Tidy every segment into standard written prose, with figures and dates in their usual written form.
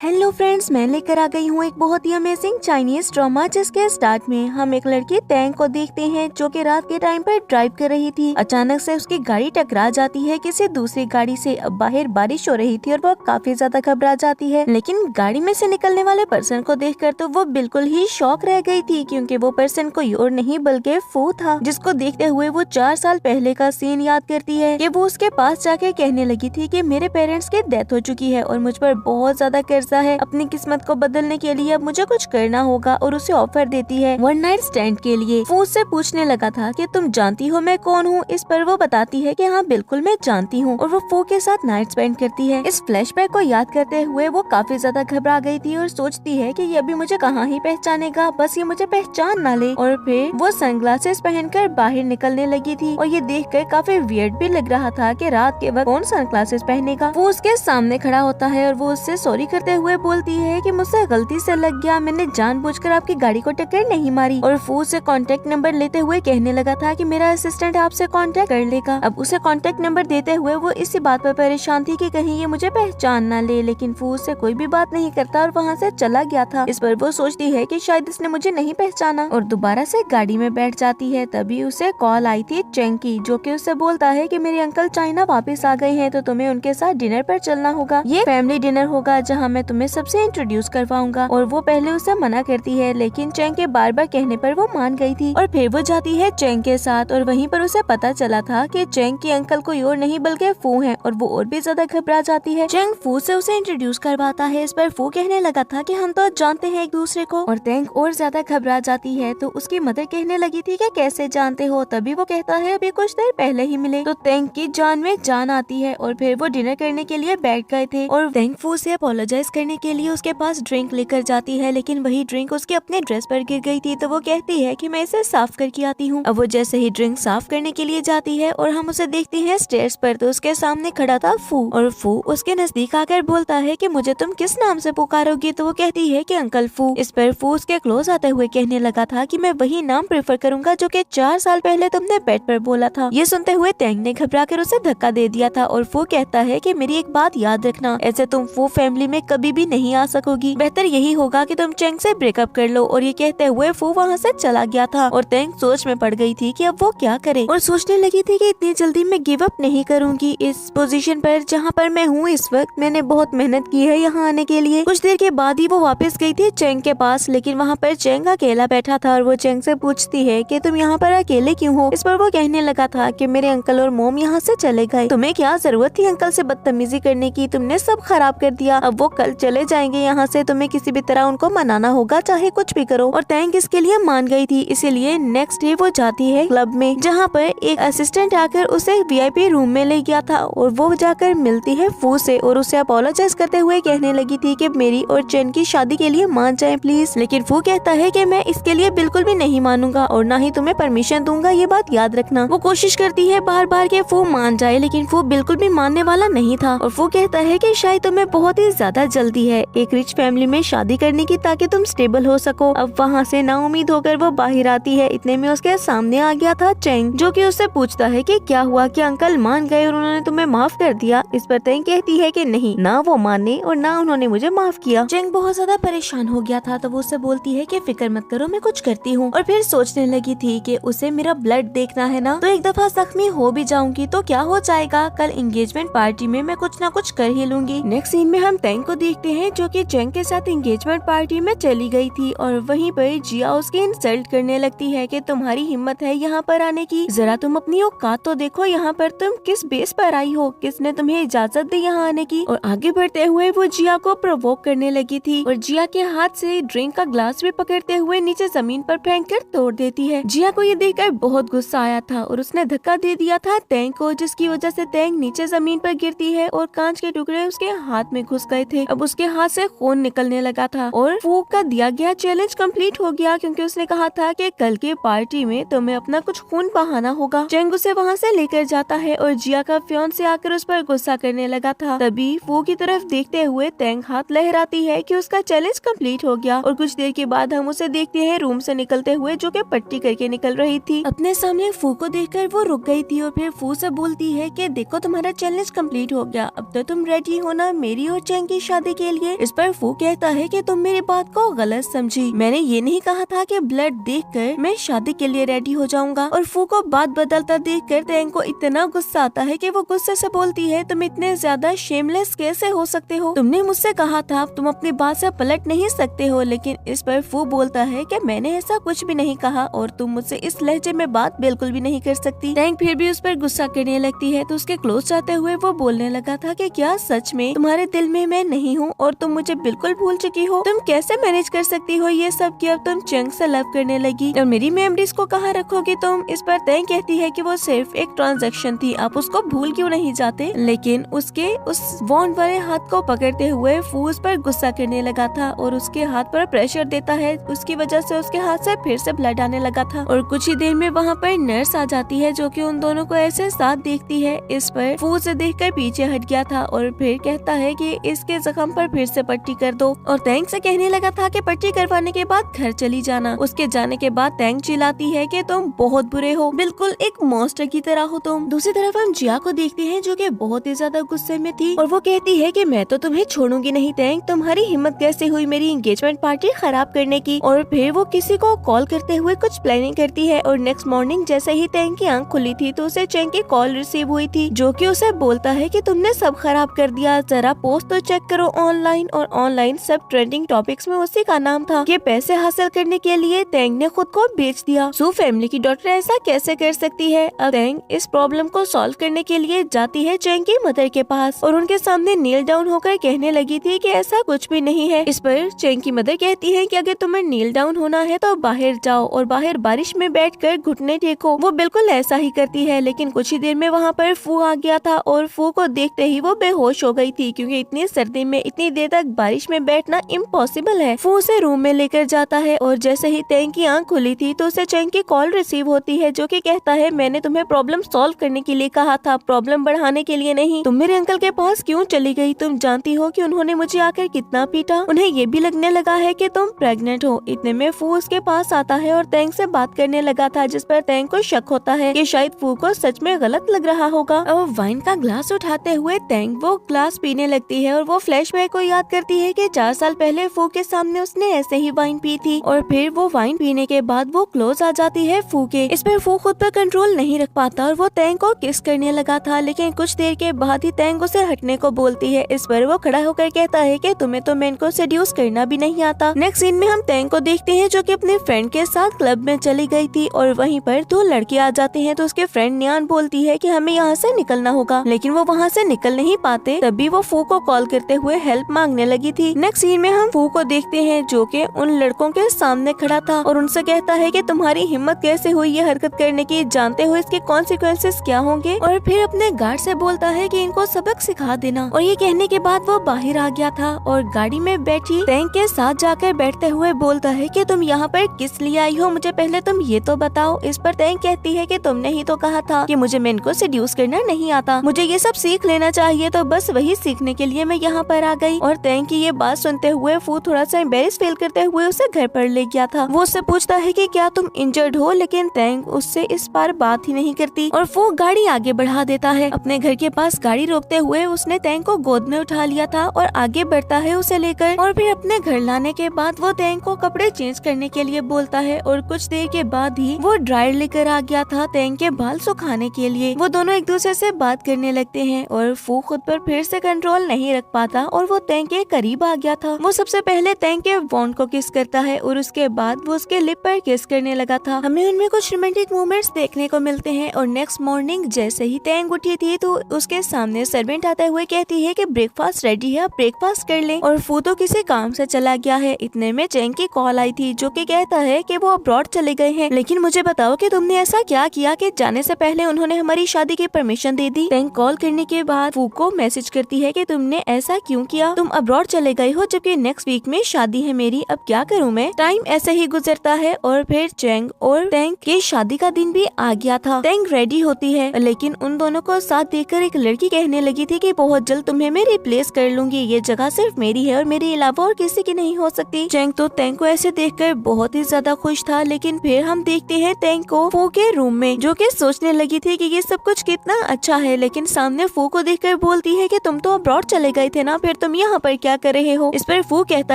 Hello friends, मैं लेकर आ गई हूँ एक बहुत ही अमेजिंग चाइनीज ड्रामा जिसके स्टार्ट में हम एक लड़की टैंग को देखते हैं जो कि रात के टाइम पर ड्राइव कर रही थी। अचानक से उसकी गाड़ी टकरा जाती है किसी दूसरी गाड़ी से। अब बाहर बारिश हो रही थी और वो काफी ज्यादा घबरा जाती है, लेकिन गाड़ी में से निकलने वाले पर्सन को देखकर तो वो बिल्कुल ही शॉक रह गई थी, क्योंकि वो पर्सन कोई और नहीं बल्कि फू था, जिसको देखते हुए वो 4 साल पहले का सीन याद करती है कि वो उसके पास जाके कहने लगी थी कि मेरे पेरेंट्स की डेथ हो चुकी है और मुझ पर बहुत ज्यादा कर्जा है। अपनी किस्मत को बदलने के लिए अब मुझे कुछ करना होगा और उसे ऑफर देती है वन नाइट स्टैंड के लिए। वो उससे पूछने लगा था कि तुम जानती हो मैं कौन हूँ। इस पर वो बताती है कि हाँ बिल्कुल मैं जानती हूँ, और वो फू के साथ नाइट स्पेंड करती है। इस फ्लैशबैक को याद करते हुए वो काफी ज्यादा घबरा गई थी और सोचती है कि ये अभी मुझे कहाँ ही पहचानेगा, बस ये मुझे पहचान ना ले। और फिर वो सनग्लासेस पहनकर बाहर निकलने लगी थी और ये देखकर काफी वियर्ड भी लग रहा था कि रात के वक्त कौन सनग्लासेस पहनेगा। वो उसके सामने खड़ा होता है और वो उससे सॉरी करते हुए बोलती है कि मुझसे गलती से लग गया, मैंने जानबूझकर आपकी गाड़ी को टक्कर नहीं मारी। और फू से कांटेक्ट नंबर लेते हुए कहने लगा था कि मेरा असिस्टेंट आपसे कांटेक्ट कर लेगा। अब उसे कांटेक्ट नंबर देते हुए वो इसी बात पर परेशान थी कि कहीं ये मुझे पहचान ना ले, लेकिन फू से कोई भी बात नहीं करता और वहाँ से चला गया था। इस पर वो सोचती है कि शायद इसने मुझे नहीं पहचाना और दोबारा से गाड़ी में बैठ जाती है। तभी उसे कॉल आई थी चेंग की, जो कि उसे बोलता है कि मेरे अंकल चाइना वापस आ गए हैं तो तुम्हें उनके साथ डिनर पर चलना होगा। ये फैमिली डिनर होगा जहाँ मैं तुम्हें सबसे इंट्रोड्यूस करवाऊंगा। और वो पहले उसे मना करती है, लेकिन चेंग के बार बार कहने पर वो मान गई थी। और फिर वो जाती है चेंग के साथ और वहीं पर उसे पता चला था कि चेंग के अंकल कोई और नहीं बल्कि फू हैं, और वो और भी ज्यादा घबरा जाती है। चेंग फू से उसे इंट्रोड्यूस करवाता है। इस पर फू कहने लगा था कि हम तो जानते हैं एक दूसरे को, और टेंग और ज्यादा घबरा जाती है। तो उसकी मदर कहने लगी थी कि कैसे जानते हो। तभी वो कहता है अभी कुछ देर पहले ही मिले। तो टेंग की जान में जान आती है और फिर वो डिनर करने के लिए बैठ गए थे। और टेंग फू से अपोलोजाइज करने के लिए उसके पास ड्रिंक लेकर जाती है, लेकिन वही ड्रिंक उसके अपने ड्रेस पर गिर गई थी। तो वो कहती है कि मैं इसे साफ करके आती हूँ। अब वो जैसे ही ड्रिंक साफ करने के लिए जाती है और हम उसे देखते हैं स्टेयर्स पर, तो उसके सामने खड़ा था फू। और फू उसके नजदीक आकर बोलता है कि मुझे तुम किस नाम से पुकारोगी। तो वो कहती है कि अंकल फू। इस पर फू उसके क्लोज आते हुए कहने लगा था कि मैं वही नाम प्रेफर करूंगा जो कि 4 साल पहले तुमने बेड पर बोला था। ये सुनते हुए टेंग ने घबरा कर उसे धक्का दे दिया था और फू कहता है कि मेरी एक बात याद रखना, ऐसे तुम फू फैमिली में कभी भी नहीं आ सकोगी, बेहतर यही होगा कि तुम चेंग से ब्रेकअप कर लो। और ये कहते हुए फू वहाँ से चला गया था और टेंग सोच में पड़ गई थी कि अब वो क्या करे, और सोचने लगी थी कि इतनी जल्दी मैं गिव अप नहीं करूंगी इस पोजीशन पर जहाँ पर मैं हूँ इस वक्त। मैंने बहुत मेहनत की है यहाँ आने के लिए। कुछ देर के बाद ही वो वापस गई थी चेंग के पास, लेकिन वहाँ पर चेंग अकेला बैठा था और वो चेंग से पूछती है कि तुम यहाँ पर अकेले क्यों हो। इस पर वो कहने लगा था कि मेरे अंकल और मोम यहाँ से चले गए, तुम्हें क्या जरूरत थी अंकल से बदतमीजी करने की, तुमने सब खराब कर दिया। अब वो कल चले जाएंगे यहाँ से, तुम्हें किसी भी तरह उनको मनाना होगा, चाहे कुछ भी करो। और टैंग इसके लिए मान गई थी। इसीलिए नेक्स्ट डे वो जाती है क्लब में, जहाँ पर एक असिस्टेंट आकर उसे वीआईपी रूम में ले गया था और वो जाकर मिलती है फू से और उसे अपोलोजाइज करते हुए कहने लगी थी कि मेरी और चेन की शादी के लिए मान जाए प्लीज। लेकिन फू कहता है कि मैं इसके लिए बिल्कुल भी नहीं मानूंगा और ना ही तुम्हें परमिशन दूंगा, ये बात याद रखना। वो कोशिश करती है बार बार कि फू मान जाए, लेकिन फू बिल्कुल भी मानने वाला नहीं था। और फू कहता है कि शायद तुम्हें बहुत ही ज्यादा जल्दी है एक रिच फैमिली में शादी करने की, ताकि तुम स्टेबल हो सको। अब वहाँ से ना उम्मीद होकर वो बाहर आती है। इतने में उसके सामने आ गया था चेंग, जो कि उससे पूछता है कि क्या हुआ, कि अंकल मान गए और उन्होंने तुम्हें माफ कर दिया। इस पर चेंग कहती है कि नहीं, ना वो माने और ना उन्होंने मुझे माफ किया। चेंग बहुत ज्यादा परेशान हो गया था, तो वो उससे बोलती है कि फिक्र मत करो, मैं कुछ करती हूँ। और फिर सोचने लगी थी कि उसे मेरा ब्लड देखना है ना, तो एक दफा जख्मी हो भी जाऊंगी तो क्या हो जाएगा, कल एंगेजमेंट पार्टी में मैं कुछ ना कुछ कर ही लूंगी। नेक्स्ट सीन में हम टेंग को देखते हैं जो कि चेंग के साथ एंगेजमेंट पार्टी में चली गई थी और वहीं पर जिया उसकी इंसल्ट करने लगती है कि तुम्हारी हिम्मत है यहाँ पर आने की, जरा तुम अपनी औकात तो देखो, यहाँ पर तुम किस बेस पर आई हो, किसने तुम्हें इजाजत दी यहाँ आने की। और आगे बढ़ते हुए वो जिया को प्रोवोक करने लगी थी और जिया के हाथ से ड्रिंक का ग्लास भी पकड़ते हुए नीचे जमीन पर फेंक कर तोड़ देती है। जिया को ये देखकर बहुत गुस्सा आया था और उसने धक्का दे दिया था टेंग को, जिसकी वजह से टेंग नीचे जमीन पर गिरती है और कांच के टुकड़े उसके हाथ में घुस गए थे। अब उसके हाथ से खून निकलने लगा था और फू का दिया गया चैलेंज कंप्लीट हो गया, क्योंकि उसने कहा था कि कल की पार्टी में तुम्हें अपना कुछ खून बहाना होगा। चेंग उसे वहाँ से लेकर जाता है और जिया का फियांसे आकर उस पर गुस्सा करने लगा था। तभी फू की तरफ देखते हुए टेंग हाथ लहराती है कि उसका चैलेंज कंप्लीट हो गया। और कुछ देर के बाद हम उसे देखते हैं रूम से निकलते हुए, जो कि पट्टी करके निकल रही थी। अपने सामने फू को देखकर वो रुक गई थी और फिर फू से बोलती है कि देखो तुम्हारा चैलेंज कंप्लीट हो गया, अब तो तुम रेडी हो ना मेरी और चेंग की शादी शादी के लिए। इस पर फू कहता है कि तुम मेरी बात को गलत समझी, मैंने ये नहीं कहा था कि ब्लड देखकर मैं शादी के लिए रेडी हो जाऊंगा। और फू को बात बदलता देखकर तैंग को इतना गुस्सा आता है कि वो गुस्से से बोलती है, तुम इतने ज्यादा शेमलेस कैसे हो सकते हो, तुमने मुझसे कहा था तुम अपनी बात से पलट नहीं सकते हो। लेकिन इस पर फू बोलता है कि मैंने ऐसा कुछ भी नहीं कहा और तुम मुझसे इस लहजे में बात बिल्कुल भी नहीं कर सकती। टैंग फिर भी उस पर गुस्सा करने लगती है तो उसके क्लोज जाते हुए वो बोलने लगा था कि क्या सच में तुम्हारे दिल में मैं नहीं हूँ और तुम मुझे बिल्कुल भूल चुकी हो, तुम कैसे मैनेज कर सकती हो ये सब कि अब तुम चंग से लव करने लगी और मेरी मेमोरीज को कहाँ रखोगी तुम। इस पर टैंग कहती है कि वो सिर्फ एक ट्रांजैक्शन थी, आप उसको भूल क्यों नहीं जाते। लेकिन उसके उस वॉन्ड वाले हाथ को पकड़ते हुए फू उस पर गुस्सा करने लगा था और उसके हाथ पर प्रेशर देता है, उसकी वजह से उसके हाथ से फिर से ब्लड आने लगा था। और कुछ ही देर में वहाँ पर नर्स आ जाती है जो कि उन दोनों को ऐसे साथ देखती है। इस पर फू उसे देखकर पीछे हट गया था और फिर कहता है कि इसके जख्म पर फिर से पट्टी कर दो और टैंग से कहने लगा था कि पट्टी करवाने के बाद घर चली जाना। उसके जाने के बाद टैंग चिल्लाती है कि तुम बहुत बुरे हो, बिल्कुल एक मॉन्स्टर की तरह हो तुम। दूसरी तरफ हम जिया को देखते हैं जो कि बहुत ही ज्यादा गुस्से में थी और वो कहती है कि मैं तो तुम्हें छोड़ूंगी नहीं टैंग, तुम्हारी हिम्मत कैसे हुई मेरी एंगेजमेंट पार्टी खराब करने की। और फिर वो किसी को कॉल करते हुए कुछ प्लानिंग करती है और नेक्स्ट मॉर्निंग जैसे ही टैंग की आंख खुली थी तो उसे चैंग की कॉल रिसीव हुई थी जो कि उसे बोलता है कि तुमने सब खराब कर दिया, जरा पोस्ट तो चेक करो ऑनलाइन। और ऑनलाइन सब ट्रेंडिंग टॉपिक्स में उसी का नाम था कि पैसे हासिल करने के लिए टैंग ने खुद को बेच दिया। सू फैमिली की डॉटर ऐसा कैसे कर सकती है। अब टैंग इस प्रॉब्लम को सॉल्व करने के लिए जाती है चैंग की मदर के पास और उनके सामने नील डाउन होकर कहने लगी थी कि ऐसा कुछ भी नहीं है। इस पर चैंग की मदर कहती है कि अगर तुम्हें नील डाउन होना है तो बाहर जाओ और बाहर बारिश में बैठकर घुटने टेको। वो बिल्कुल ऐसा ही करती है। लेकिन कुछ ही देर में वहाँ पर फू आ गया था और फू को देखते ही वो बेहोश हो गई थी क्योंकि इतनी सर्दी में इतनी देर तक बारिश में बैठना इम्पॉसिबल है। फू उसे रूम में लेकर जाता है और जैसे ही टैंग की आंख खुली थी तो उसे चैंग की कॉल रिसीव होती है जो कि कहता है मैंने तुम्हें प्रॉब्लम सॉल्व करने के लिए कहा था, प्रॉब्लम बढ़ाने के लिए नहीं। तुम मेरे अंकल के पास क्यों चली गई, तुम जानती हो कि उन्होंने मुझे आकर कितना पीटा, उन्हें ये भी लगने लगा है कि तुम प्रेग्नेंट हो। इतने में फू उसके पास आता है और टैंग से बात करने लगा था जिस पर टैंग को शक होता है कि शायद फू को सच में गलत लग रहा होगा। और वाइन का ग्लास उठाते हुए टैंग वो ग्लास पीने लगती है और वो फ्लैशबैक को याद करती है कि 4 साल पहले फू के सामने उसने ऐसे ही वाइन पी थी। और फिर वो वाइन पीने के बाद वो क्लोज आ जाती है फू के। इस पर फू खुद पर कंट्रोल नहीं रख पाता और वो टैंग को किस करने लगा था। लेकिन कुछ देर के बाद ही टैंग उसे हटने को बोलती है। इस पर वो खड़ा होकर कहता है कि तुम्हें तो मैन को सेड्यूस करना भी नहीं आता। नेक्स्ट सीन में हम टैंग को देखते हैं जो कि अपने फ्रेंड के साथ क्लब में चली गई थी और वहीं पर 2 लड़के आ जाते हैं तो उसके फ्रेंड नियान बोलती है कि हमें यहाँ से निकलना होगा। लेकिन वो वहाँ से निकल नहीं पाते, तभी वो फू को कॉल करते हुए हेल्प मांगने लगी थी। नेक्स्ट सीन में हम फू को देखते हैं जो कि उन लड़कों के सामने खड़ा था और उनसे कहता है कि तुम्हारी हिम्मत कैसे हुई ये हरकत करने की, जानते हो इसके कॉन्सिक्वेंसेस क्या होंगे। और फिर अपने गार्ड से बोलता है कि इनको सबक सिखा देना। और ये कहने के बाद वो बाहर आ गया था और गाड़ी में बैठी टैंग के साथ जाकर बैठते हुए बोलता है कि तुम यहाँ पर किस लिए आई हो, मुझे पहले तुम ये तो बताओ। इस पर टैंग कहती है कि तुमने ही तो कहा था कि मुझे मेन को सेड्यूस करना नहीं आता, मुझे ये सब सीख लेना चाहिए, तो बस वही सीखने के लिए मैं यहाँ पर आ गई। और टैंग की ये बात सुनते हुए फू थोड़ा सा एम्बेरस फील करते हुए उसे घर पर ले गया था। वो उससे पूछता है कि क्या तुम इंजर्ड हो, लेकिन टैंग उससे इस बार बात ही नहीं करती और फू गाड़ी आगे बढ़ा देता है। अपने घर के पास गाड़ी रोकते हुए उसने टैंग को गोद में उठा लिया था और आगे बढ़ता है उसे लेकर। और फिर अपने घर लाने के बाद वो टैंग को कपड़े चेंज करने के लिए बोलता है और कुछ देर के बाद ही वो ड्रायर लेकर आ गया था टैंग के बाल सुखाने के लिए। वो दोनों एक दूसरे से बात करने लगते हैं और फू खुद पर फिर से कंट्रोल नहीं रख पाता और वो टैंग के करीब आ गया था। वो सबसे पहले टैंग के वॉन्ड को किस करता है और उसके बाद वो उसके लिप पर किस करने लगा था। हमें उनमें कुछ रोमांटिक मोमेंट्स देखने को मिलते हैं। और नेक्स्ट मॉर्निंग जैसे ही टैंग उठी थी तो उसके सामने सर्वेंट आते हुए कहती है कि ब्रेकफास्ट रेडी है, आप ब्रेकफास्ट कर लें। और फू तो किसी काम से चला गया है। इतने में चैंग की कॉल आई थी जो कि कहता है कि वो अब्रॉड चले गए हैं। लेकिन मुझे बताओ कि तुमने ऐसा क्या किया कि जाने से पहले उन्होंने हमारी शादी की परमिशन दे दी। टैंग कॉल करने के बाद फू को मैसेज करती है कि तुमने ऐसा क्यों किया, तुम अब्रॉड चले गए हो जबकि नेक्स्ट वीक में शादी है मेरी, अब क्या करूँ मैं। टाइम ऐसे ही गुजरता है और फिर चैंग और टैंग की शादी का दिन भी आ गया था। टैंग रेडी होती है लेकिन उन दोनों को साथ देखकर एक लड़की कहने लगी थी कि बहुत जल्द तुम्हें मैं रिप्लेस कर लूंगी, ये जगह सिर्फ मेरी है और मेरे अलावा और किसी की नहीं हो सकती। चैंग तो टैंग को ऐसे देखकर बहुत ही ज्यादा खुश था। लेकिन फिर हम देखते हैं टैंग को फू के रूम में जो कि सोचने लगी थी कि ये सब कुछ कितना अच्छा है, लेकिन सामने फू को देखकर बोलती है कि तुम तो अब्रॉड चले गए थे ना, फिर तुम यहाँ पर क्या कर रहे हो? इस पर फू कहता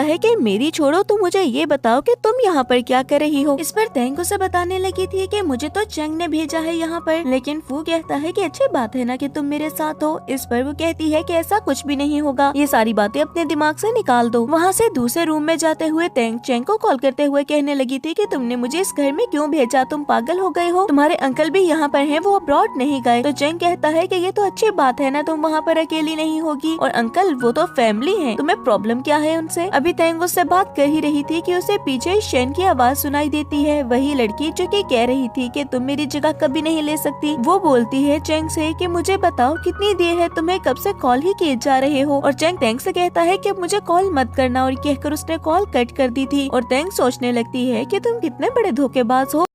है कि मेरी छोड़ो, तुम मुझे ये बताओ कि तुम यहाँ पर क्या कर रही हो। इस पर तेंग उसे बताने लगी थी कि मुझे तो चंग ने भेजा है यहाँ पर, लेकिन फू कहता है कि अच्छी बात है ना कि तुम मेरे साथ हो। इस पर वो कहती है कि ऐसा कुछ भी नहीं होगा, ये सारी बातें अपने दिमाग से निकाल दो। वहाँ से दूसरे रूम में जाते हुए तेंग चंग को कॉल करते हुए कहने लगी थी कि तुमने मुझे इस घर में क्यों भेजा, तुम पागल हो गए हो, तुम्हारे अंकल भी यहाँ पर हैं, वो अब्रॉड नहीं गए। तो चंग कहता है कि ये तो अच्छी बात है ना, तुम वहाँ पर अकेली नहीं होगी, और अंकल वो तो फैमिली है, तुम्हें प्रॉब्लम क्या है उनसे। अभी तेंग उससे बात कर ही रही थी कि उसे पीछे शेन की आवाज सुनाई देती है, वही लड़की जो कि कह रही थी कि तुम मेरी जगह कभी नहीं ले सकती। वो बोलती है चंग से कि मुझे बताओ कितनी देर है, तुम्हें कब से कॉल ही किए जा रहे हो। और चंग तेंग से कहता है कि मुझे कॉल मत करना, और कहकर उसने कॉल कट कर दी थी। और तेंग सोचने लगती है कि तुम कितने बड़े धोखेबाज हो।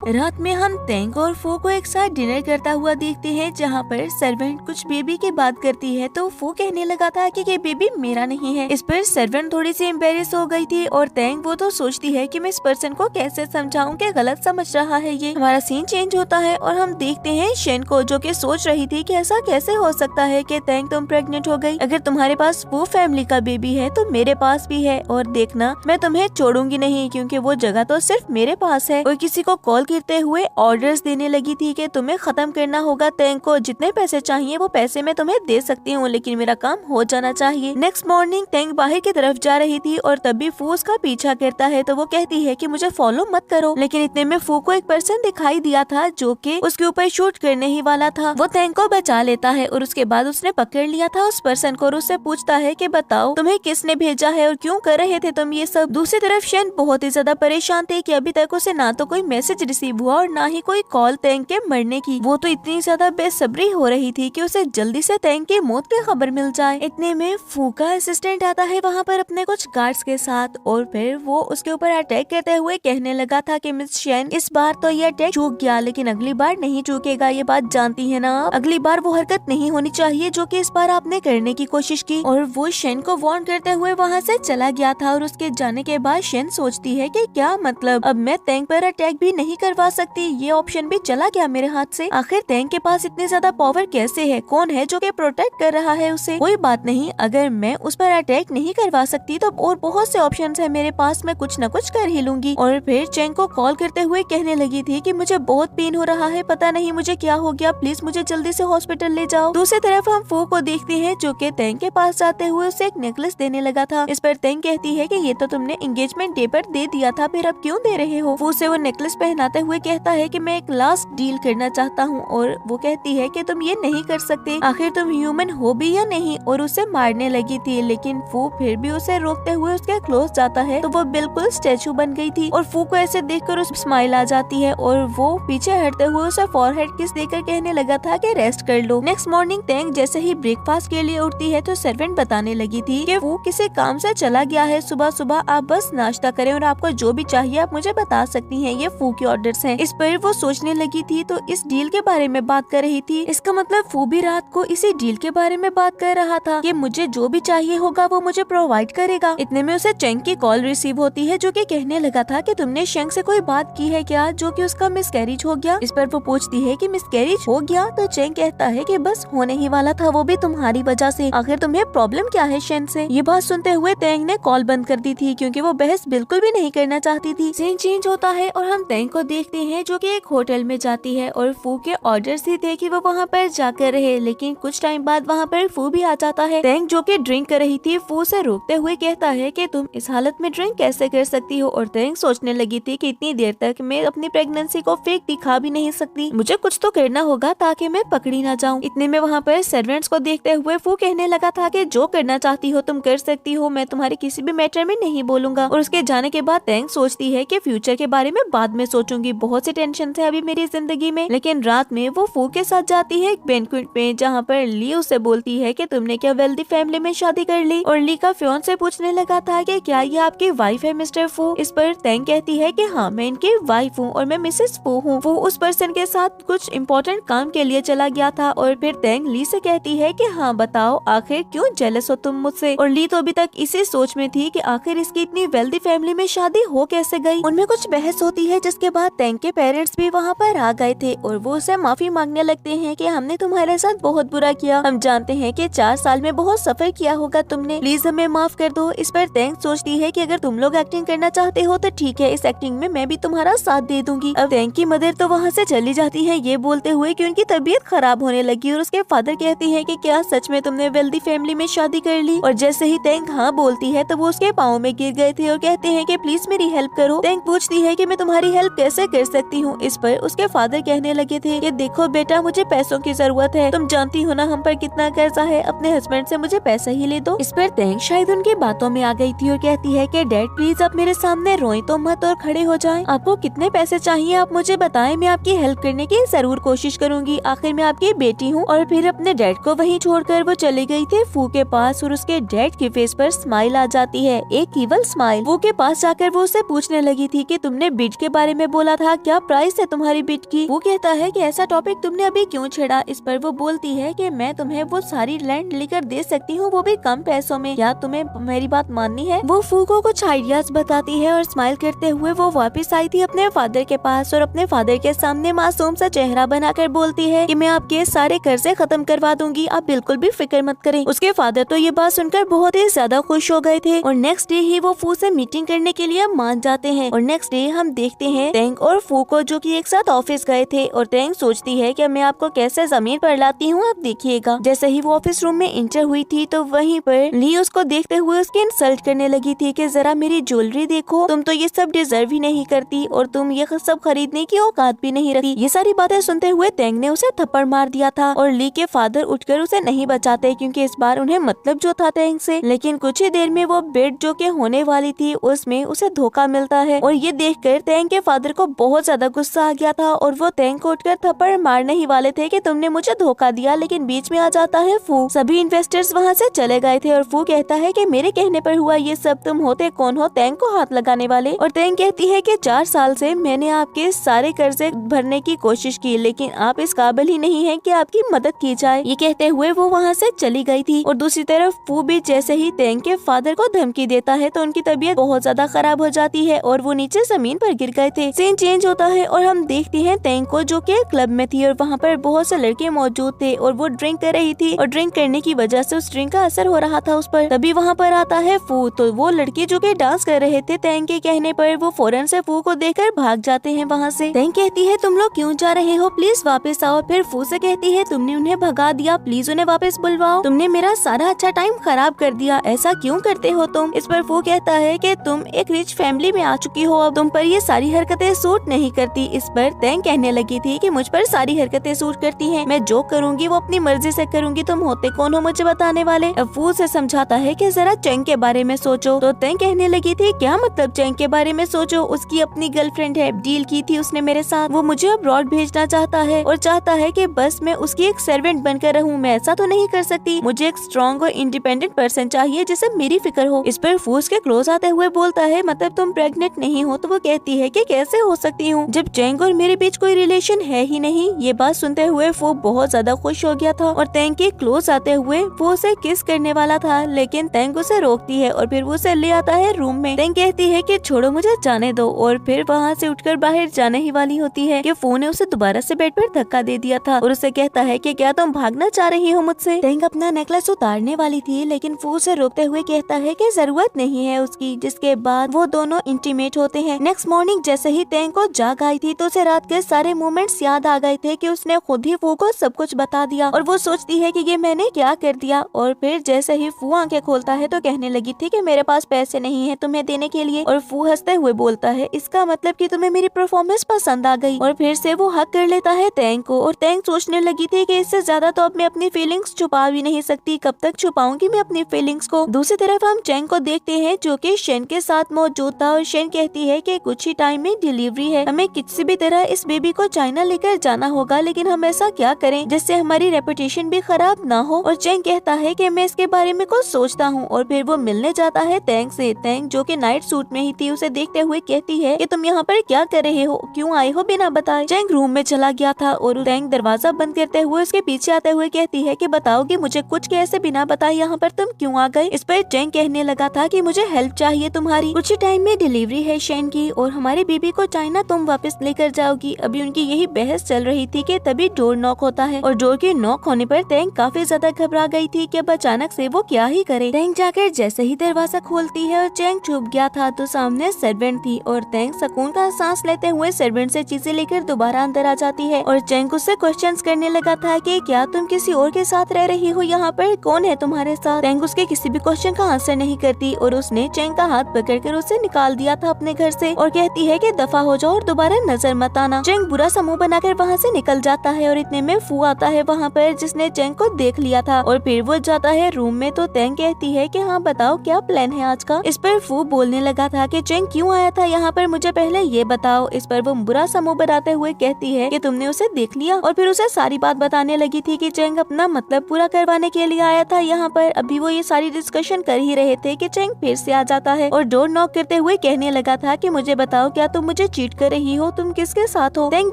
रात में हम तेंग और फू को एक साथ डिनर करता हुआ देखते हैं, जहाँ पर सर्वेंट कुछ बेबी की बात करती है तो फू कहने लगा था कि ये बेबी मेरा नहीं है। इस पर सर्वेंट थोड़ी सी एम्बेरेस हो गई थी, और तेंग वो तो सोचती है कि मैं इस पर्सन को कैसे समझाऊं कि गलत समझ रहा है ये। हमारा सीन चेंज होता है और हम देखते हैं शेन को, जो कि सोच रही थी कि ऐसा कैसे हो सकता है कि तेंग तुम प्रेग्नेंट हो गई। अगर तुम्हारे पास वो फैमिली का बेबी है तो मेरे पास भी है, और देखना मैं तुम्हें छोड़ूंगी नहीं, क्योंकि वो जगह तो सिर्फ मेरे पास है। और किसी को कॉल करते हुए ऑर्डर्स देने लगी थी कि तुम्हें खत्म करना होगा तेंग को, जितने पैसे चाहिए वो पैसे मैं तुम्हें दे सकती हूँ, लेकिन मेरा काम हो जाना चाहिए। नेक्स्ट मॉर्निंग तेंग बाहर की तरफ जा रही थी और तभी फू उसका पीछा करता है, तो वो कहती है कि मुझे फॉलो मत करो। लेकिन इतने में फू को एक पर्सन दिखाई दिया था जो कि उसके ऊपर शूट करने ही वाला था। वो तेंग को बचा लेता है और उसके बाद उसने पकड़ लिया था उस पर्सन को और उससे पूछता है कि बताओ तुम्हें किसने भेजा है और क्यों कर रहे थे तुम ये सब। दूसरी तरफ शेन बहुत ही ज्यादा परेशान थे कि अभी तक उसे ना तो कोई मैसेज रिसीव हुआ और ना ही कोई कॉल तेंग के मरने की। वो तो इतनी ज्यादा बेसब्री हो रही थी कि उसे जल्दी से तेंग की मौत की खबर मिल जाए। इतने में फू का असिस्टेंट आता है वहाँ पर अपने कुछ गार्ड्स के साथ, और फिर वो उसके ऊपर अटैक करते हुए कहने लगा था कि मिस शेन इस बार तो ये अटैक चूक गया, लेकिन अगली बार नहीं चूकेगा, ये बात जानती है ना आप। अगली बार वो हरकत नहीं होनी चाहिए जो कि इस बार आपने करने की कोशिश की। और वो शेन को वार्न करते हुए वहाँ से चला गया था। और उसके जाने के बाद शेन सोचती है कि क्या मतलब, अब मैं तेंग पर अटैक भी नहीं करवा सकती, ये ऑप्शन भी चला गया मेरे हाथ से। आखिर तेंग के पास इतनी ज्यादा पावर कैसे है, कौन है जो कि प्रोटेक्ट कर रहा है उसे। कोई बात नहीं, अगर मैं उस पर अटैक नहीं करवा सकती तो और बहुत से ऑप्शंस है मेरे पास, मैं कुछ न कुछ कर ही लूंगी। और फिर चेंग को कॉल करते हुए कहने लगी थी कि मुझे बहुत पेन हो रहा है, पता नहीं मुझे क्या हो गया, प्लीज मुझे जल्दी से हॉस्पिटल ले जाओ। दूसरी तरफ हम फू को देखते हैं जो कि तेंग के पास जाते हुए उसे एक नेकलेस देने लगा था। इस पर तेंग कहती है कि ये तो तुमने एंगेजमेंट डे पर दे दिया था, फिर अब क्यों दे रहे हो। फू से वो नेकलेस पहनाते हुए कहता है कि मैं एक लास्ट डील करना चाहता हूँ, और वो कहती है कि तुम ये नहीं कर सकते, आखिर तुम ह्यूमन हो भी या नहीं। और उसे मारने लगी थी, लेकिन फू फिर भी उसे रोकते हुए उसके क्लोज जाता है तो वो बिल्कुल स्टेचू बन गई थी। और फू को ऐसे देखकर उस स्माइल आ जाती है और वो पीछे हटते हुए उसे फॉरहेड किस देकर कहने लगा था कि रेस्ट कर लो। नेक्स्ट मॉर्निंग तेंग जैसे ही ब्रेकफास्ट के लिए उठती है तो सर्वेंट बताने लगी थी कि वो किसी काम से चला गया है, सुबह सुबह आप बस नाश्ता करें और आपको जो भी चाहिए आप मुझे बता सकती हैं, ये फू के ऑर्डर्स हैं। इस पर वो सोचने लगी थी तो इस डील के बारे में बात कर रही थी, इसका मतलब फू भी रात को इसी डील के बारे में बात कर रहा था कि मुझे जो भी चाहिए होगा वो मुझे प्रोवाइड करेगा। इतने में उसे चेंग की कॉल रिसीव होती है जो कि कहने लगा था कि तुमने शेंग से कोई बात की है क्या, जो कि उसका मिसकैरेज हो गया। इस पर वो पूछती है कि मिसकैरेज हो गया, तो चेंग कहता है कि बस होने ही वाला था, वो भी तुम्हारी वजह से, आखिर तुम्हें प्रॉब्लम क्या है शेन से। ये बात सुनते हुए तेंग ने कॉल बंद कर दी थी क्योंकि वो बहस बिल्कुल भी नहीं करना चाहती थी। सीन चेंज होता है और हम तेंग को देखते हैं जो कि एक होटल में जाती है और फू के ऑर्डर्स ही थे कि वो वहाँ पर जाकर रहे, लेकिन कुछ टाइम बाद वहाँ पर फू भी आ जाता है। तेंग जो कि ड्रिंक कर रही थी फू से रोकते हुए कहता है कि तुम इस हालत में ड्रिंक कैसे कर सकती हो। और तेंग सोचने लगी थी कि इतनी देर तक मैं अपनी प्रेगनेंसी को फेक दिखा भी नहीं सकती, मुझे कुछ तो करना होगा ताकि मैं पकड़ी ना जाऊं। इतने में वहाँ पर सर्वेंट्स को देखते हुए फू कहने लगा था कि जो करना चाहती हो तुम कर सकती हो, मैं तुम्हारे किसी भी मैटर में नहीं बोलूंगा। और उसके जाने के बाद तेंग सोचती है कि फ्यूचर के बारे में बाद में सोचूंगी, बहुत सी टेंशन है अभी मेरी जिंदगी में। लेकिन रात में वो फू के साथ जाती है एक बैंक्वेट में जहाँ पर ली उसे बोलती है कि तुमने क्या वेल्दी फैमिली में शादी कर ली। और ली का फियांसे पूछने लगा था कि क्या ये आपकी वाइफ है मिस्टर फू। इस पर तेंग कहती है कि हाँ मैं इनकी वाइफ हूँ और मैं मिसेस फू हूँ। वो उस पर्सन के साथ कुछ इम्पोर्टेंट काम के लिए चला गया था। और फिर तेंग ली से कहती है कि हाँ बताओ आखिर क्यों जेलस हो तुम मुझसे। और ली तो अभी तक इसी सोच में थी कि आखिर इसकी इतनी वेल्दी फैमिली में शादी हो कैसे गई। उनमें कुछ बहस होती है जिसके बाद तेंग के पेरेंट्स भी वहाँ पर आ गए थे और वो उसे माफी मांगने लगते हैं कि हमने तुम्हारे साथ बहुत बुरा किया। हम जानते हैं कि 4 साल में बहुत सफर किया होगा तुमने, प्लीज हमें माफ कर दो। इस पर तेंग सोचती है कि अगर तुम लोग एक्टिंग करना चाहते हो तो ठीक है, इस एक्टिंग में मैं भी तुम्हारा साथ दे दूंगी। अब तेंग की मदर तो वहाँ से चली जाती है ये बोलते हुए कि उनकी तबीयत खराब होने लगी और उसके फादर कहते हैं कि क्या सच में तुमने वेल्दी फैमिली में शादी कर ली। और जैसे ही तेंग हाँ बोलती है तो वो उसके पाँव में गिर गए थे और कहते हैं कि प्लीज मेरी हेल्प करो। तेंग पूछती है कि मैं तुम्हारी हेल्प कैसे कर सकती हूँ। इस पर उसके फादर कहने लगे थे कि देखो बेटा, मुझे पैसों की जरूरत है, तुम जानती हो ना हम पर कितना कर्जा है, अपने हस्बैंड से मुझे पैसा ही ले दो। इस पर तेंग शायद उनकी बातों में आ गई थी और कहती है कि डैड प्लीज आप मेरे सामने रोएं तो मत और खड़े हो जाएं। आपको कितने पैसे चाहिए आप मुझे बताएं, मैं आपकी हेल्प करने की जरूर कोशिश करूंगी, आखिर मैं आपकी बेटी हूँ। और फिर अपने डैड को वहीं छोड़कर वो चली गई थी फू के पास और उसके डैड के फेस पर स्माइल आ जाती है, एक ईवल स्माइल। फू के पास जाकर वो उससे पूछने लगी थी कि तुमने बिड के बारे में बोला था, क्या प्राइस है तुम्हारी बिड की। वो कहता है कि ऐसा टॉपिक तुमने अभी क्यों छेड़ा। इस पर वो बोलती है कि मैं तुम्हें वो सारी लैंड लेकर दे सकती हूँ, वो भी कम पैसों में, क्या तुम्हें मेरी बात माननी है। वो फू को कुछ आइडियाज बताती है और स्माइल करते हुए वो वापस आई थी अपने फादर के पास और अपने फादर के सामने मासूम सा चेहरा बनाकर बोलती है कि मैं आपके सारे कर्जे खत्म करवा दूंगी, आप बिल्कुल भी फिक्र मत करें। उसके फादर तो ये बात सुनकर बहुत ही ज्यादा खुश हो गए थे और नेक्स्ट डे ही वो फू से मीटिंग करने के लिए मान जाते हैं। और नेक्स्ट डे हम देखते हैं तेंग और फू को जो कि एक साथ ऑफिस गए थे और तेंग सोचती है कि मैं आपको कैसे जमीन पर लाती हूँ, आप देखिएगा। जैसे ही वो ऑफिस रूम में इंटर हुई थी तो वहीं पर ली उसको देखते हुए उसकी इंसल्ट करने लगी थी कि जरा मेरी ज्वेलरी देखो, तुम तो ये सब डिजर्व ही नहीं करती और तुम ये सब खरीदने की औकात भी नहीं रखती। ये सारी बातें सुनते हुए तेंग ने उसे थप्पड़ मार दिया था और ली के फादर उठकर उसे नहीं बचाते क्योंकि इस बार उन्हें मतलब जो था तेंग से। लेकिन कुछ ही देर में वो बेड जो के होने वाली थी उसमें उसे धोखा मिलता है और ये देखकर तेंग के फादर को बहुत ज्यादा गुस्सा आ गया था और वो तेंग को उठकर थप्पड़ मारने ही वाले थे कि तुमने मुझे धोखा दिया। लेकिन बीच में आ जाता है फू। सभी इन्वेस्टर्स वहाँ से चले गए थे और फू कहता है कि मेरे कहने पर हुआ ये सब, तुम होते कौन हो तेंग को हाथ लगाने वाले। और तेंग कहती है कि 4 साल से मैंने आपके सारे कर्जे भरने की कोशिश की लेकिन आप इस काबिल ही नहीं है कि आपकी मदद की जाए। ये कहते हुए वो वहाँ से चली गई थी। और दूसरी तरफ फू भी जैसे ही तेंग के फादर को धमकी देता है तो उनकी तबीयत बहुत ज्यादा खराब हो जाती है और वो नीचे जमीन पर गिर गए थे। सीन चेंज होता है और हम देखते हैं तेंग को जो कि क्लब में थी और वहाँ पर बहुत से लड़के मौजूद थे और वो ड्रिंक कर रही थी और ड्रिंक करने की वजह से उस ड्रिंक का असर हो रहा था उस पर। तभी वहाँ पर आता है फू। तो वो लड़के जो कि डांस कर रहे थे तेंग के कहने पर वो फौरन से फू को देखकर भाग जाते हैं वहाँ से। तेंग कहती है तुम लोग क्यों जा रहे हो, प्लीज वापस आओ। फिर फू से कहती है तुमने उन्हें भगा दिया, प्लीज उन्हें वापस बुलवाओ, तुमने मेरा सारा अच्छा टाइम खराब कर दिया, ऐसा क्यों करते हो तुम। इस पर फू कहता है कि तुम एक रिच फैमिली में आ चुकी हो, अब तुम पर ये सारी हरकतें सूट नहीं करती। इस पर तेंग कहने लगी थी कि मुझ पर सारी हरकतें सूट करती हैं, मैं जो करूँगी वो अपनी मर्जी से करूँगी, तुम होते कौन हो मुझे बताने वाले। अब फू से समझाता है कि जरा चेंग के बारे में सोचो। तो तेंग कहने लगी थी क्या मतलब चेंग के बारे में सोचो, उसकी अपनी गर्लफ्रेंड है, डील की थी उसने मेरे साथ, वो मुझे अब्रॉड भेजना चाहता है और चाहता है कि बस मैं उसकी एक सर्वेंट बनकर रहूं। मैं ऐसा तो नहीं कर सकती, मुझे एक स्ट्रॉन्ग और इंडिपेंडेंट पर्सन चाहिए जिसे मेरी फिक्र हो। इस पर फूस के क्लोज आते हुए बोलता है मतलब तुम प्रेग्नेंट नहीं हो। तो वो कहती है कि कैसे हो सकती हूँ जब चेंग और मेरे बीच कोई रिलेशन है ही नहीं। ये बात सुनते हुए वो बहुत ज्यादा खुश हो गया था और तेंग के क्लोज आते हुए वो उसे किस करने वाला था लेकिन तेंग उसे रोकती है और फिर वो उसे ले आता है रूम में। तेंग कहती है कि छोड़ो मुझे जाने दो और फिर वहाँ से उठकर बाहर जाने ही वाली होती है कि फू ने उसे दोबारा से बेड पर धक्का दे दिया था और उसे कहता है कि क्या तुम भागना चाह रही हो मुझसे। तेंग अपना नेकलेस उतारने वाली थी लेकिन फू उसे रोकते हुए कहता है कि जरूरत नहीं है उसकी, जिसके बाद वो दोनों इंटीमेट होते हैं। नेक्स्ट मॉर्निंग जैसे ही तेंग को जाग आई थी तो उसे रात के सारे मोमेंट्स याद आ गए थे कि उसने खुद ही फू को सब कुछ बता दिया और वो सोचती है कि ये मैंने क्या कर दिया। और फिर जैसे ही फू आंखें खोलता है तो कहने लगी थी कि मेरे पास पैसे नहीं है तुम्हें देने के लिए और फू हंसते हुए बोलता है इसका मतलब कि तुम्हें मेरी परफॉर्मेंस पसंद आ गई। और फिर से वो हक कर लेता है तेंग को और तेंग सोचने लगी थी कि इससे ज्यादा तो अब मैं अपनी फीलिंग्स छुपा भी नहीं सकती, कब तक छुपाऊंगी मैं अपनी फीलिंग्स को। दूसरी तरफ हम चेंग को देखते हैं जो कि शेन के साथ मौजूद था और शेन कहती है कि कुछ ही टाइम में डिलीवरी है, हमें किसी भी तरह इस बेबी को चाइना लेकर जाना होगा, लेकिन हम ऐसा क्या करें जिससे हमारी रेपुटेशन भी खराब ना हो। और चेंग कहता है कि मैं इसके बारे में कुछ सोचता हूँ और फिर वो मिलने जाता है तेंग से। तेंग जो कि नाइट सूट में ही थी उसे देखते हुए कहती है कि तुम यहाँ पर क्या कर रहे हो, क्यों आए हो बिना बताए। चेंग रूम में चला गया था और तेंग दरवाजा बंद करते हुए उसके पीछे आते हुए कहती है कि बताओगी मुझे कुछ कैसे बिना बताए यहाँ पर तुम क्यों आ गए। इस पर चेंग कहने लगा था कि मुझे हेल्प चाहिए तुम्हारी, कुछ ही टाइम में डिलीवरी है शेन की और हमारे बेबी को चाइना तुम वापस लेकर जाओगी। अभी उनकी यही बहस चल रही थी कि तभी डोर नॉक होता है और डोर के नॉक होने पर तेंग काफी ज्यादा घबरा गई थी कि अब अचानक से वो क्या ही करे। तेंग जाकर जैसे ही दरवाजा खोलती है और चेंग छुप गया था तो सामने सर्वेंट थी और तेंग सुकून का सांस लेते हुए सर्वेंट से चीजें लेकर दोबारा अंदर आ जाती है और चेंग उससे क्वेश्चंस करने लगा था कि क्या तुम किसी और के साथ रह रही हो, यहाँ पर कौन है तुम्हारे साथ। तेंग उसके किसी भी क्वेश्चन का आंसर नहीं करती और उसने चेंग का हाथ पकड़कर उसे निकाल दिया था अपने घर से और कहती है कि दफा हो जाओ और दोबारा नजर मत आना। चेंग बुरा सा मुंह बनाकर वहाँ से निकल जाता है और इतने में फू आता है वहाँ पर, जिसने चेंग को देख लिया था और फिर वो जाता है रूम में। तो तेंग कहती है कि हाँ बताओ क्या प्लान है आज का। इस पर फू बोलने लगा था कि चेंग क्यों आया था यहाँ पर, मुझे पहले ये बताओ। इस पर वो बुरा सा मुंह बनाते हुए कहती है कि तुमने उसे देख लिया और फिर उसे सारी बात बताने लगी थी कि चेंग अपना मतलब पूरा करवाने के लिए आया था यहाँ पर। अभी वो ये सारी डिस्कशन कर ही रहे थे कि चेंग फिर से आ जाता है और डोर नॉक करते हुए कहने लगा था कि मुझे बताओ क्या तुम मुझे चीट कर रही हो, तुम किसके साथ हो। तेंग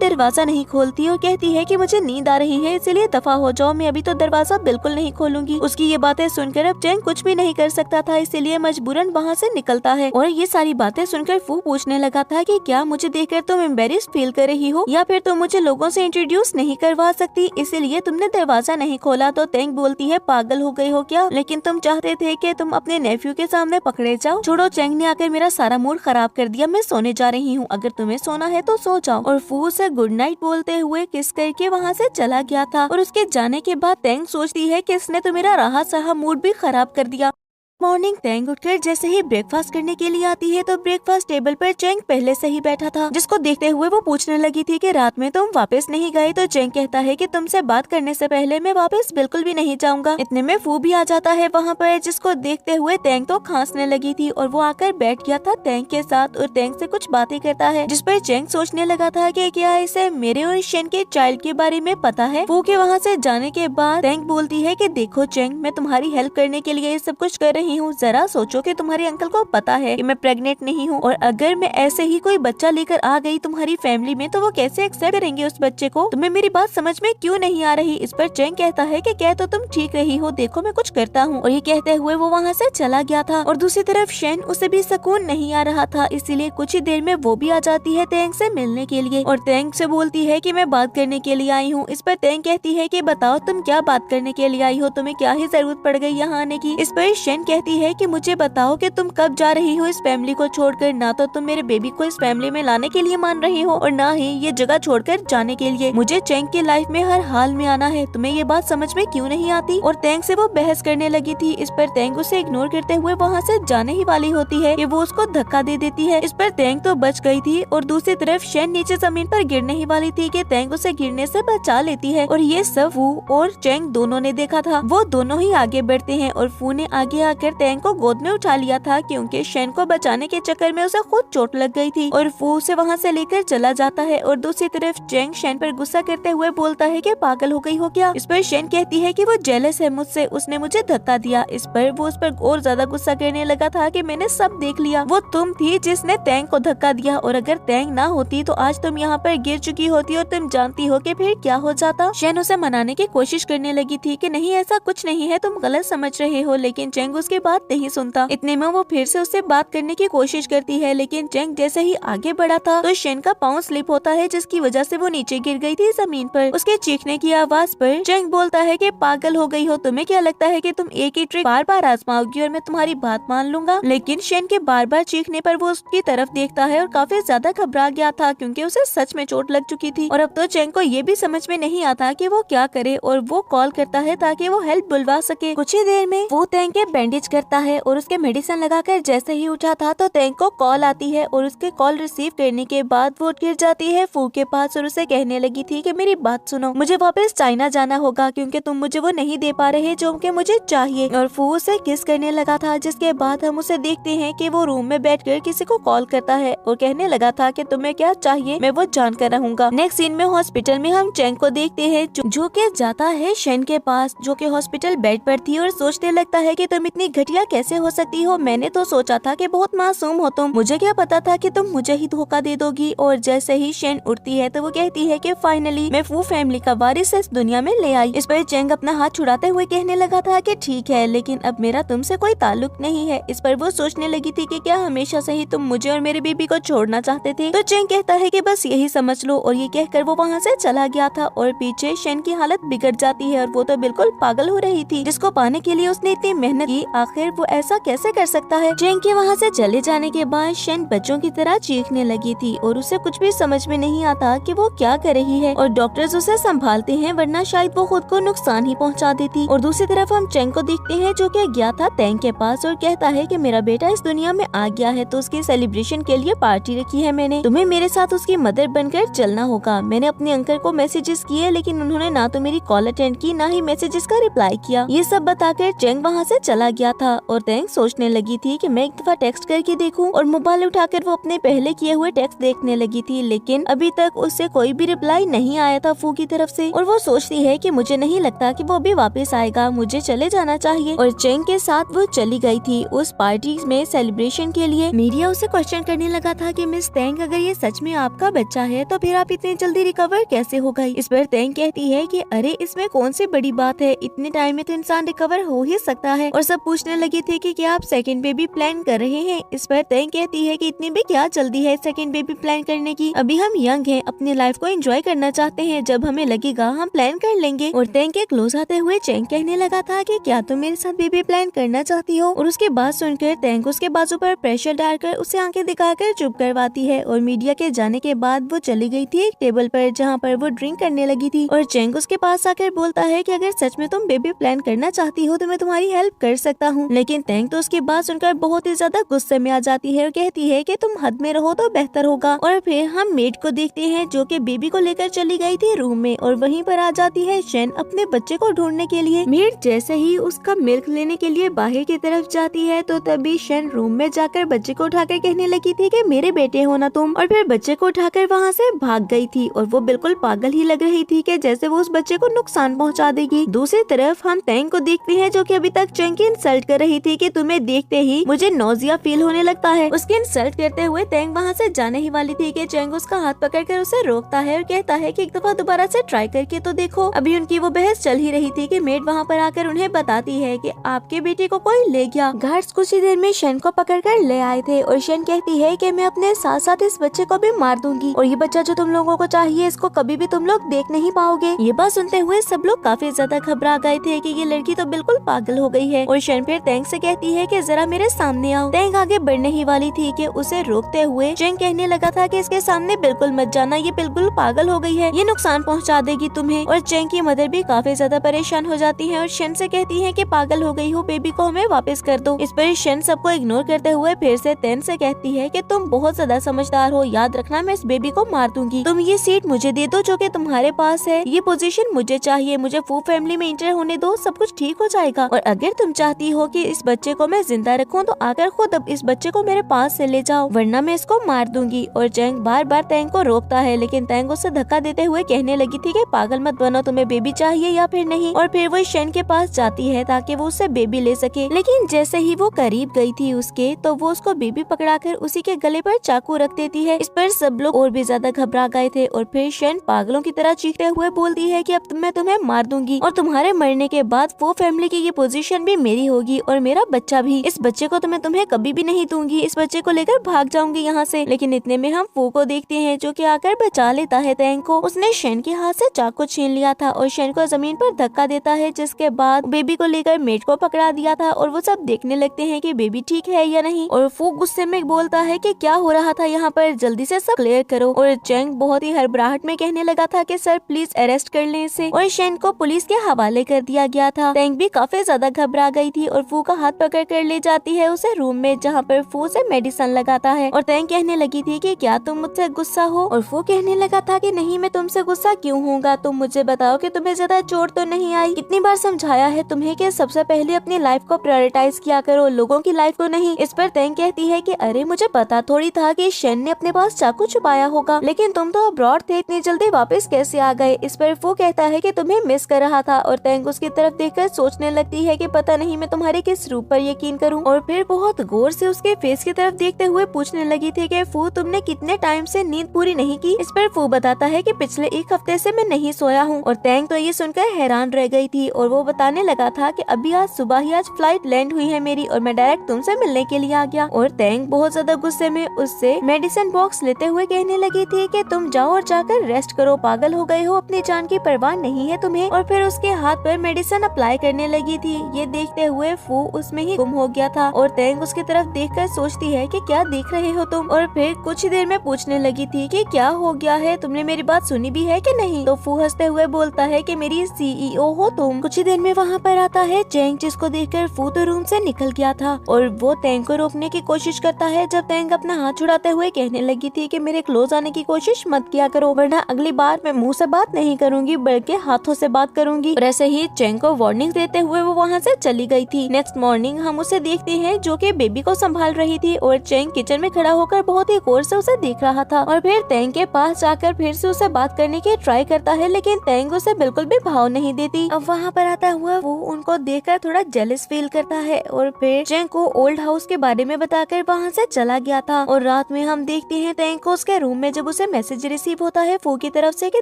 दरवाजा नहीं खोलती और कहती है कि मुझे नींद आ रही है इसलिए दफा हो जाओ, मैं अभी तो दरवाजा बिल्कुल नहीं खोलूंगी। उसकी ये बातें सुनकर अब चेंग कुछ भी नहीं कर सकता था, इसीलिए मजबूरन वहाँ से निकलता है और ये सारी बातें सुनकर फू पूछने लगा था कि क्या मुझे देखकर तुम एम्बेरेस्ड फील कर रही हो या फिर तुम मुझे लोगों से इंट्रोड्यूस नहीं करवा सकती इसीलिए तुमने दरवाजा नहीं खोला। तो तेंग बोलती है पागल हो गई हो क्या, लेकिन तुम चाहते थे कि तुम अपने नेफ्यू के सामने पकड़े जाओ। छोड़ो, चेंग ने आकर मेरा सारा मूड खराब कर दिया, मैं सोने जा रही हूँ, अगर तुम्हें सोना है तो सो जाओ। और फू से गुड नाइट बोलते हुए किस करके वहाँ से चला गया था और उसके जाने के बाद तेंग सोचती है कि इसने तो मेरा राहत सहा मूड भी खराब कर दिया। मॉर्निंग तेंग उठकर जैसे ही ब्रेकफास्ट करने के लिए आती है तो ब्रेकफास्ट टेबल पर चेंग पहले से ही बैठा था, जिसको देखते हुए वो पूछने लगी थी कि रात में तुम वापस नहीं गए। तो चेंग कहता है कि तुमसे बात करने से पहले मैं वापस बिल्कुल भी नहीं जाऊंगा। इतने में फू भी आ जाता है वहाँ पर, जिसको देखते हुए तेंग तो खांसने लगी थी और वो आकर बैठ गया था तेंग के साथ और तेंग से कुछ बातें करता है, जिस पर चेंग सोचने लगा था कि क्या इसे मेरे और शेन के चाइल्ड के बारे में पता है। फू के वहाँ से जाने के बाद तेंग बोलती है कि देखो चेंग, मैं तुम्हारी हेल्प करने के लिए ये सब कुछ कर रही हूँ, जरा सोचो कि तुम्हारे अंकल को पता है कि मैं प्रेग्नेंट नहीं हूँ और अगर मैं ऐसे ही कोई बच्चा लेकर आ गई तुम्हारी फैमिली में तो वो कैसे एक्सेप्ट करेंगे उस बच्चे को। तुम्हें मेरी बात समझ में क्यों नहीं आ रही। इस पर चेंग कहता है कि कह तो तुम ठीक रही हो, देखो मैं कुछ करता हूँ। और ये कहते हुए वो वहाँ से चला गया था और दूसरी तरफ शेन, उसे भी सुकून नहीं आ रहा था, इसीलिए कुछ ही देर में वो भी आ जाती है तेंग से मिलने के लिए और तेंग से बोलती है कि मैं बात करने के लिए आई हूँ। इस पर तेंग कहती है कि बताओ तुम क्या बात करने के लिए आई हो, तुम्हें क्या ही जरूरत पड़ गई यहाँ आने की। इस पर शेन कहती है कि मुझे बताओ कि तुम कब जा रही हो इस फैमिली को छोड़कर, ना तो तुम मेरे बेबी को इस फैमिली में लाने के लिए मान रही हो और ना ही ये जगह छोड़कर जाने के लिए। मुझे चेंग की लाइफ में हर हाल में आना है, तुम्हें ये बात समझ में क्यों नहीं आती। और तेंग से वो बहस करने लगी थी। इस पर तेंग उसे इग्नोर करते हुए वहाँ से जाने ही वाली होती है कि वो उसको धक्का दे देती है। इस पर तेंग तो बच गई थी और दूसरी तरफ शेन नीचे जमीन पर गिरने ही वाली थी कि तेंग उसे गिरने से बचा लेती है और ये सब फू और चेंग दोनों ने देखा था। वो दोनों ही आगे बढ़ते हैं और फू ने आगे आकर तेंग को गोद में उठा लिया था क्योंकि शेन को बचाने के चक्कर में उसे खुद चोट लग गई थी और फू उसे वहाँ से लेकर चला जाता है। और दूसरी तरफ चेंग शेन पर गुस्सा करते हुए बोलता है कि पागल हो गई हो क्या। इस पर शेन कहती है कि वो जेलस है मुझसे, उसने मुझे धक्का दिया। इस पर वो उस पर और ज्यादा गुस्सा करने लगा था कि मैंने सब देख लिया, वो तुम थी जिसने तेंग को धक्का दिया और अगर तेंग ना होती तो आज तुम यहाँ पर गिर चुकी होती और तुम जानती हो कि फिर क्या हो जाता। शेन उसे मनाने की कोशिश करने लगी थी कि नहीं ऐसा कुछ नहीं है, तुम गलत समझ रहे हो, लेकिन चेंग उसकी बात नहीं सुनता। इतने में वो फिर से उससे बात करने की कोशिश करती है, लेकिन चेंग जैसे ही आगे बढ़ा था तो शेन का पाँव स्लिप होता है जिसकी वजह से वो नीचे गिर गई थी जमीन पर। उसके चीखने की आवाज पर चेंग बोलता है कि पागल हो गई हो, तुम्हें क्या लगता है कि तुम एक ही ट्रिक बार बार आजमाओगी और मैं तुम्हारी बात मान लूंगा। लेकिन शेन के बार बार चीखने पर वो उसकी तरफ देखता है और काफी ज्यादा घबरा गया था क्योंकि उसे सच में चोट लग चुकी थी। और अब तो चेंग को ये भी समझ में नहीं आता कि वो क्या करे और वो कॉल करता है ताकि वो हेल्प बुलवा सके। कुछ ही देर में वो तेंग के बैंडेज करता है और उसके मेडिसिन लगाकर जैसे ही उठा था तो तेंग को कॉल आती है और उसके कॉल रिसीव करने के बाद वो गिर जाती है फू के पास और उसे कहने लगी थी कि मेरी बात सुनो, मुझे वापस चाइना जाना होगा क्योंकि तुम मुझे वो नहीं दे पा रहे जो कि मुझे चाहिए। और फू उसे किस करने लगा था, जिसके बाद हम उसे देखते हैं कि वो रूम में बैठकर किसी को कॉल करता है और कहने लगा था कि तुम्हें क्या चाहिए मैं वो जान कर रहूंगा। नेक्स्ट सीन में हॉस्पिटल में हम चेंग को देखते हैं जो कि जाता है शेन के पास जो कि हॉस्पिटल बेड पर थी और सोचने लगता है कि तुम इतनी घटिया कैसे हो सकती हो? मैंने तो सोचा था कि बहुत मासूम हो तुम, मुझे क्या पता था कि तुम मुझे ही धोखा दे दोगी। और जैसे ही शेन उठती है तो वो कहती है कि फाइनली मैं फू फैमिली का वारिस इस दुनिया में ले आई। इस पर चेंग अपना हाथ छुड़ाते हुए कहने लगा था कि ठीक है, लेकिन अब मेरा तुमसे कोई ताल्लुक नहीं है। इस पर वो सोचने लगी थी कि क्या हमेशा से ही तुम मुझे और मेरे बेबी को छोड़ना चाहते थे? तो चेंग कहता है कि बस यही समझ लो, और ये कहकर वो वहाँ से चला गया था। और पीछे शेन की हालत बिगड़ जाती है और वो तो बिल्कुल पागल हो रही थी, जिसको पाने के लिए उसने इतनी मेहनत की, आखिर वो ऐसा कैसे कर सकता है? चेंग के वहाँ से चले जाने के बाद शेन बच्चों की तरह चीखने लगी थी और उसे कुछ भी समझ में नहीं आता कि वो क्या कर रही है। और डॉक्टर्स उसे संभालते हैं, वरना शायद वो खुद को नुकसान ही पहुंचा देती। और दूसरी तरफ हम चेंग को देखते हैं जो कि गया था तेंग के पास और कहता है कि मेरा बेटा इस दुनिया में आ गया है, तो उसके सेलिब्रेशन के लिए पार्टी रखी है मैंने। तुम्हें मेरे साथ उसकी मदर बनकर चलना होगा। मैंने अपने अंकल को मैसेजेस किए, लेकिन उन्होंने ना तो मेरी कॉल अटेंड की, ना ही मैसेजेस का रिप्लाई किया। ये सब बताकर चेंग वहाँ से चला गया था और तेंग सोचने लगी थी कि मैं एक दफा टेक्स्ट करके देखूं। और मोबाइल उठाकर वो अपने पहले किए हुए टेक्स्ट देखने लगी थी, लेकिन अभी तक उससे कोई भी रिप्लाई नहीं आया था फू की तरफ से। और वो सोचती है कि मुझे नहीं लगता कि वो अभी वापस आएगा, मुझे चले जाना चाहिए। और चेंग के साथ वो चली गई थी उस पार्टी में सेलिब्रेशन के लिए। मीडिया उसे क्वेश्चन करने लगा था कि मिस तेंग, अगर ये सच में आपका बच्चा है तो फिर आप इतनी जल्दी रिकवर कैसे हो गई? इस पर तेंग कहती है कि अरे इसमें कौन सी बड़ी बात है, इतने टाइम में तो इंसान रिकवर हो ही सकता है। और सब पूछने लगे थे कि क्या आप सेकंड बेबी प्लान कर रहे हैं? इस पर तेंग कहती है कि इतनी भी क्या जल्दी है सेकंड बेबी प्लान करने की, अभी हम यंग हैं, अपनी लाइफ को एंजॉय करना चाहते हैं, जब हमें लगेगा हम प्लान कर लेंगे। और तेंग के क्लोज आते हुए चेंग कहने लगा था कि क्या तुम मेरे साथ बेबी प्लान करना चाहती हो? और उसके बात सुनकर तेंग उसके बाजू पर प्रेशर डालकर उसे आंखें दिखाकर चुप करवाती है। और मीडिया के जाने के बाद वो चली गई थी एक टेबल पर जहाँ पर वो ड्रिंक करने लगी थी। और चेंग उसके पास आकर बोलता है कि अगर सच में तुम बेबी प्लान करना चाहती हो तो मैं तुम्हारी हेल्प कर सकता हूँ। लेकिन तेंग तो उसकी बात सुनकर बहुत ही ज्यादा गुस्से में आ जाती है और कहती है कि तुम हद में रहो तो बेहतर होगा। और फिर हम मेड को देखते हैं जो कि बेबी को लेकर चली गई थी रूम में, और वहीं पर आ जाती है शेन अपने बच्चे को ढूंढने के लिए। मेड जैसे ही उसका मिल्क लेने के लिए बाहर की तरफ जाती है तो तभी शेन रूम में जाकर बच्चे को उठाकर कहने लगी थी कि मेरे बेटे हो ना तुम। और फिर बच्चे को उठाकर वहाँ से भाग गई थी और वो बिल्कुल पागल ही लग रही थी कि जैसे वो उस बच्चे को नुकसान पहुँचा देगी। दूसरी तरफ हम तेंग को देखते हैं जो कि अभी तक चेंग की इंसल्ट कर रही थी कि तुम्हें देखते ही मुझे नोजिया फील होने लगता है। उसकी इंसल्ट करते हुए तेंग वहाँ से जाने ही वाली थी कि चेंग उसका हाथ पकड़कर उसे रोकता है और कहता है कि एक दफा दोबारा से ट्राई करके तो देखो। अभी उनकी वो बहस चल ही रही थी कि मेड वहाँ पर आकर उन्हें बताती है कि आपके बेटे को कोई ले गया। गार्ड्स कुछ ही देर में शेन को पकड़कर ले आए थे और शेन कहती है कि मैं अपने साथ साथ इस बच्चे को भी मार दूंगी, और ये बच्चा जो तुम लोगों को चाहिए इसको कभी भी तुम लोग देख नहीं पाओगे। ये बात सुनते हुए सब लोग काफी ज्यादा घबरा गए थे कि ये लड़की तो बिल्कुल पागल हो गई है। और शेन फिर तेंग से कहती है कि जरा मेरे सामने आओ। तेंग आगे बढ़ने ही वाली थी कि उसे रोकते हुए चेंग कहने लगा था कि इसके सामने बिल्कुल मत जाना, ये बिल्कुल पागल हो गई है, ये नुकसान पहुंचा देगी तुम्हें। और चेंग की मदर भी काफी ज्यादा परेशान हो जाती है और शेन से कहती है कि पागल हो गई हो, बेबी को हमें वापस कर दो। इस पर शेन सबको इग्नोर करते हुए फिर से तेंग से कहती है कि तुम बहुत ज्यादा समझदार हो, याद रखना मैं इस बेबी को मार दूंगी, तुम ये सीट मुझे दे दो जो कि तुम्हारे पास है, ये पोजीशन मुझे चाहिए, मुझे फू फैमिली में इंटर होने दो, सब कुछ ठीक हो जाएगा। और अगर तुम चाहती हो कि इस बच्चे को मैं जिंदा रखूं तो आकर खुद अब इस बच्चे को मेरे पास से ले जाओ, वरना मैं इसको मार दूंगी। और चेंग बार बार तेंग को रोकता है, लेकिन तेंग उसे धक्का देते हुए कहने लगी थी कि पागल मत बनो, तुम्हें बेबी चाहिए या फिर नहीं। और फिर वो शेन के पास जाती है ताकि वो उससे बेबी ले सके, लेकिन जैसे ही वो करीब गई थी उसके तो वो उसको बेबी पकड़ाकर उसी के गले पर चाकू रख देती है। इस पर सब लोग और भी ज्यादा घबरा गए थे और फिर शेन पागलों की तरह चीखते हुए बोलती है कि अब मैं तुम्हें मार दूंगी और तुम्हारे मरने के बाद वो फैमिली की ये पोजीशन भी मेरी होगी और मेरा बच्चा भी। इस बच्चे को तो मैं तुम्हें कभी भी नहीं दूंगी, इस बच्चे को लेकर भाग जाऊंगी यहाँ से। लेकिन इतने में हम फू को देखते हैं जो कि आकर बचा लेता है तेंग को। उसने शेन के हाथ से चाकू छीन लिया था और शेन को जमीन पर धक्का देता है, जिसके बाद बेबी को लेकर मेड को पकड़ा दिया था और वो सब देखने लगते हैं कि बेबी ठीक है या नहीं। और फू गुस्से में बोलता है कि क्या हो रहा था यहाँ पर, जल्दी से सब क्लियर करो। और चेंग बहुत ही हड़बड़ाहट में कहने लगा था कि सर प्लीज अरेस्ट कर लें इसे, और शेन को पुलिस के हवाले कर दिया गया था। तेंग भी काफी ज्यादा घबरा गई थी और फू का हाथ पकड़ कर ले जाती है उसे रूम में, जहाँ पर फू से मेडिसिन लगाता है। और तेंग कहने लगी थी कि क्या तुम मुझसे गुस्सा हो, और फू कहने लगा था कि नहीं मैं तुमसे गुस्सा क्यों होऊंगा, तुम मुझे बताओ कि तुम्हें ज्यादा चोट तो नहीं आई। कितनी बार समझाया है तुम्हें कि सबसे पहले अपनी लाइफ को प्रायोरिटाइज किया करो, लोगों की लाइफ को नहीं। इस पर तेंग कहती है कि अरे मुझे पता थोड़ी था कि शेन ने अपने पास चाकू छुपाया होगा, लेकिन तुम तो अब्रॉड थे, इतनी जल्दी वापस कैसे आ गए। इस पर फू कहता है कि तुम्हें मिस कर रहा था और तेंग उसकी तरफ देखकर सोचने लगती है कि पता नहीं मैं तुम्हारे तुम्हारे किस रूप पर यकीन करूं। और फिर बहुत गौर से उसके फेस की तरफ देखते हुए पूछने लगी थी कि फू तुमने कितने टाइम से नींद पूरी नहीं की। इस पर फू बताता है कि पिछले 1 हफ्ते से मैं नहीं सोया हूँ। और तैंग तो ये सुनकर हैरान रह गई थी और वो बताने लगा था कि अभी आज सुबह ही आज फ्लाइट लैंड हुई है मेरी और मैं डायरेक्ट तुमसे मिलने के लिए आ गया। और तैंग बहुत ज्यादा गुस्से में उससे मेडिसिन बॉक्स लेते हुए कहने लगी थी कि तुम जाओ और जाकर रेस्ट करो, पागल हो गए हो, अपनी जान की परवाह नहीं है तुम्हें। और फिर उसके हाथ पर मेडिसिन अप्लाई करने लगी थी। ये देखते हुए फू उसमें ही गुम हो गया था और तैंग उसकी तरफ देखकर सोचती है कि क्या देख रहे हो तुम। और फिर कुछ ही देर में पूछने लगी थी कि क्या हो गया है, तुमने मेरी बात सुनी भी है कि नहीं। तो फू हंसते हुए बोलता है कि मेरी सीईओ हो तुम। कुछ ही देर में वहाँ पर आता है चैंग, जिसको देखकर फू तो रूम से निकल गया था और वो तैंग को रोकने की कोशिश करता है। जब तैंग अपना हाथ छुड़ाते हुए कहने लगी थी कि मेरे क्लोज आने की कोशिश मत किया करो, वरना अगली बार मैं मुंह से बात नहीं करूंगी बल्कि हाथों से बात करूंगी। और ऐसे ही चैंग को वार्निंग देते हुए वो वहाँ से चली गई थी। नेक्स्ट मॉर्निंग हम उसे देखते हैं जो कि बेबी को संभाल रही थी और चैंग किचन में खड़ा होकर बहुत ही गौर से उसे देख रहा था। और फिर तैंग के पास जाकर फिर से उसे बात करने की ट्राई करता है, लेकिन तैंग उसे बिल्कुल भी भाव नहीं देती। अब वहाँ पर आता हुआ वो उनको देखकर थोड़ा जेलस फील करता है और फिर चैंग को ओल्ड हाउस के बारे में बताकर वहाँ से चला गया था। और रात में हम देखते हैं तैंग को उसके रूम में जब उसे मैसेज रिसीव होता है फू की तरफ से कि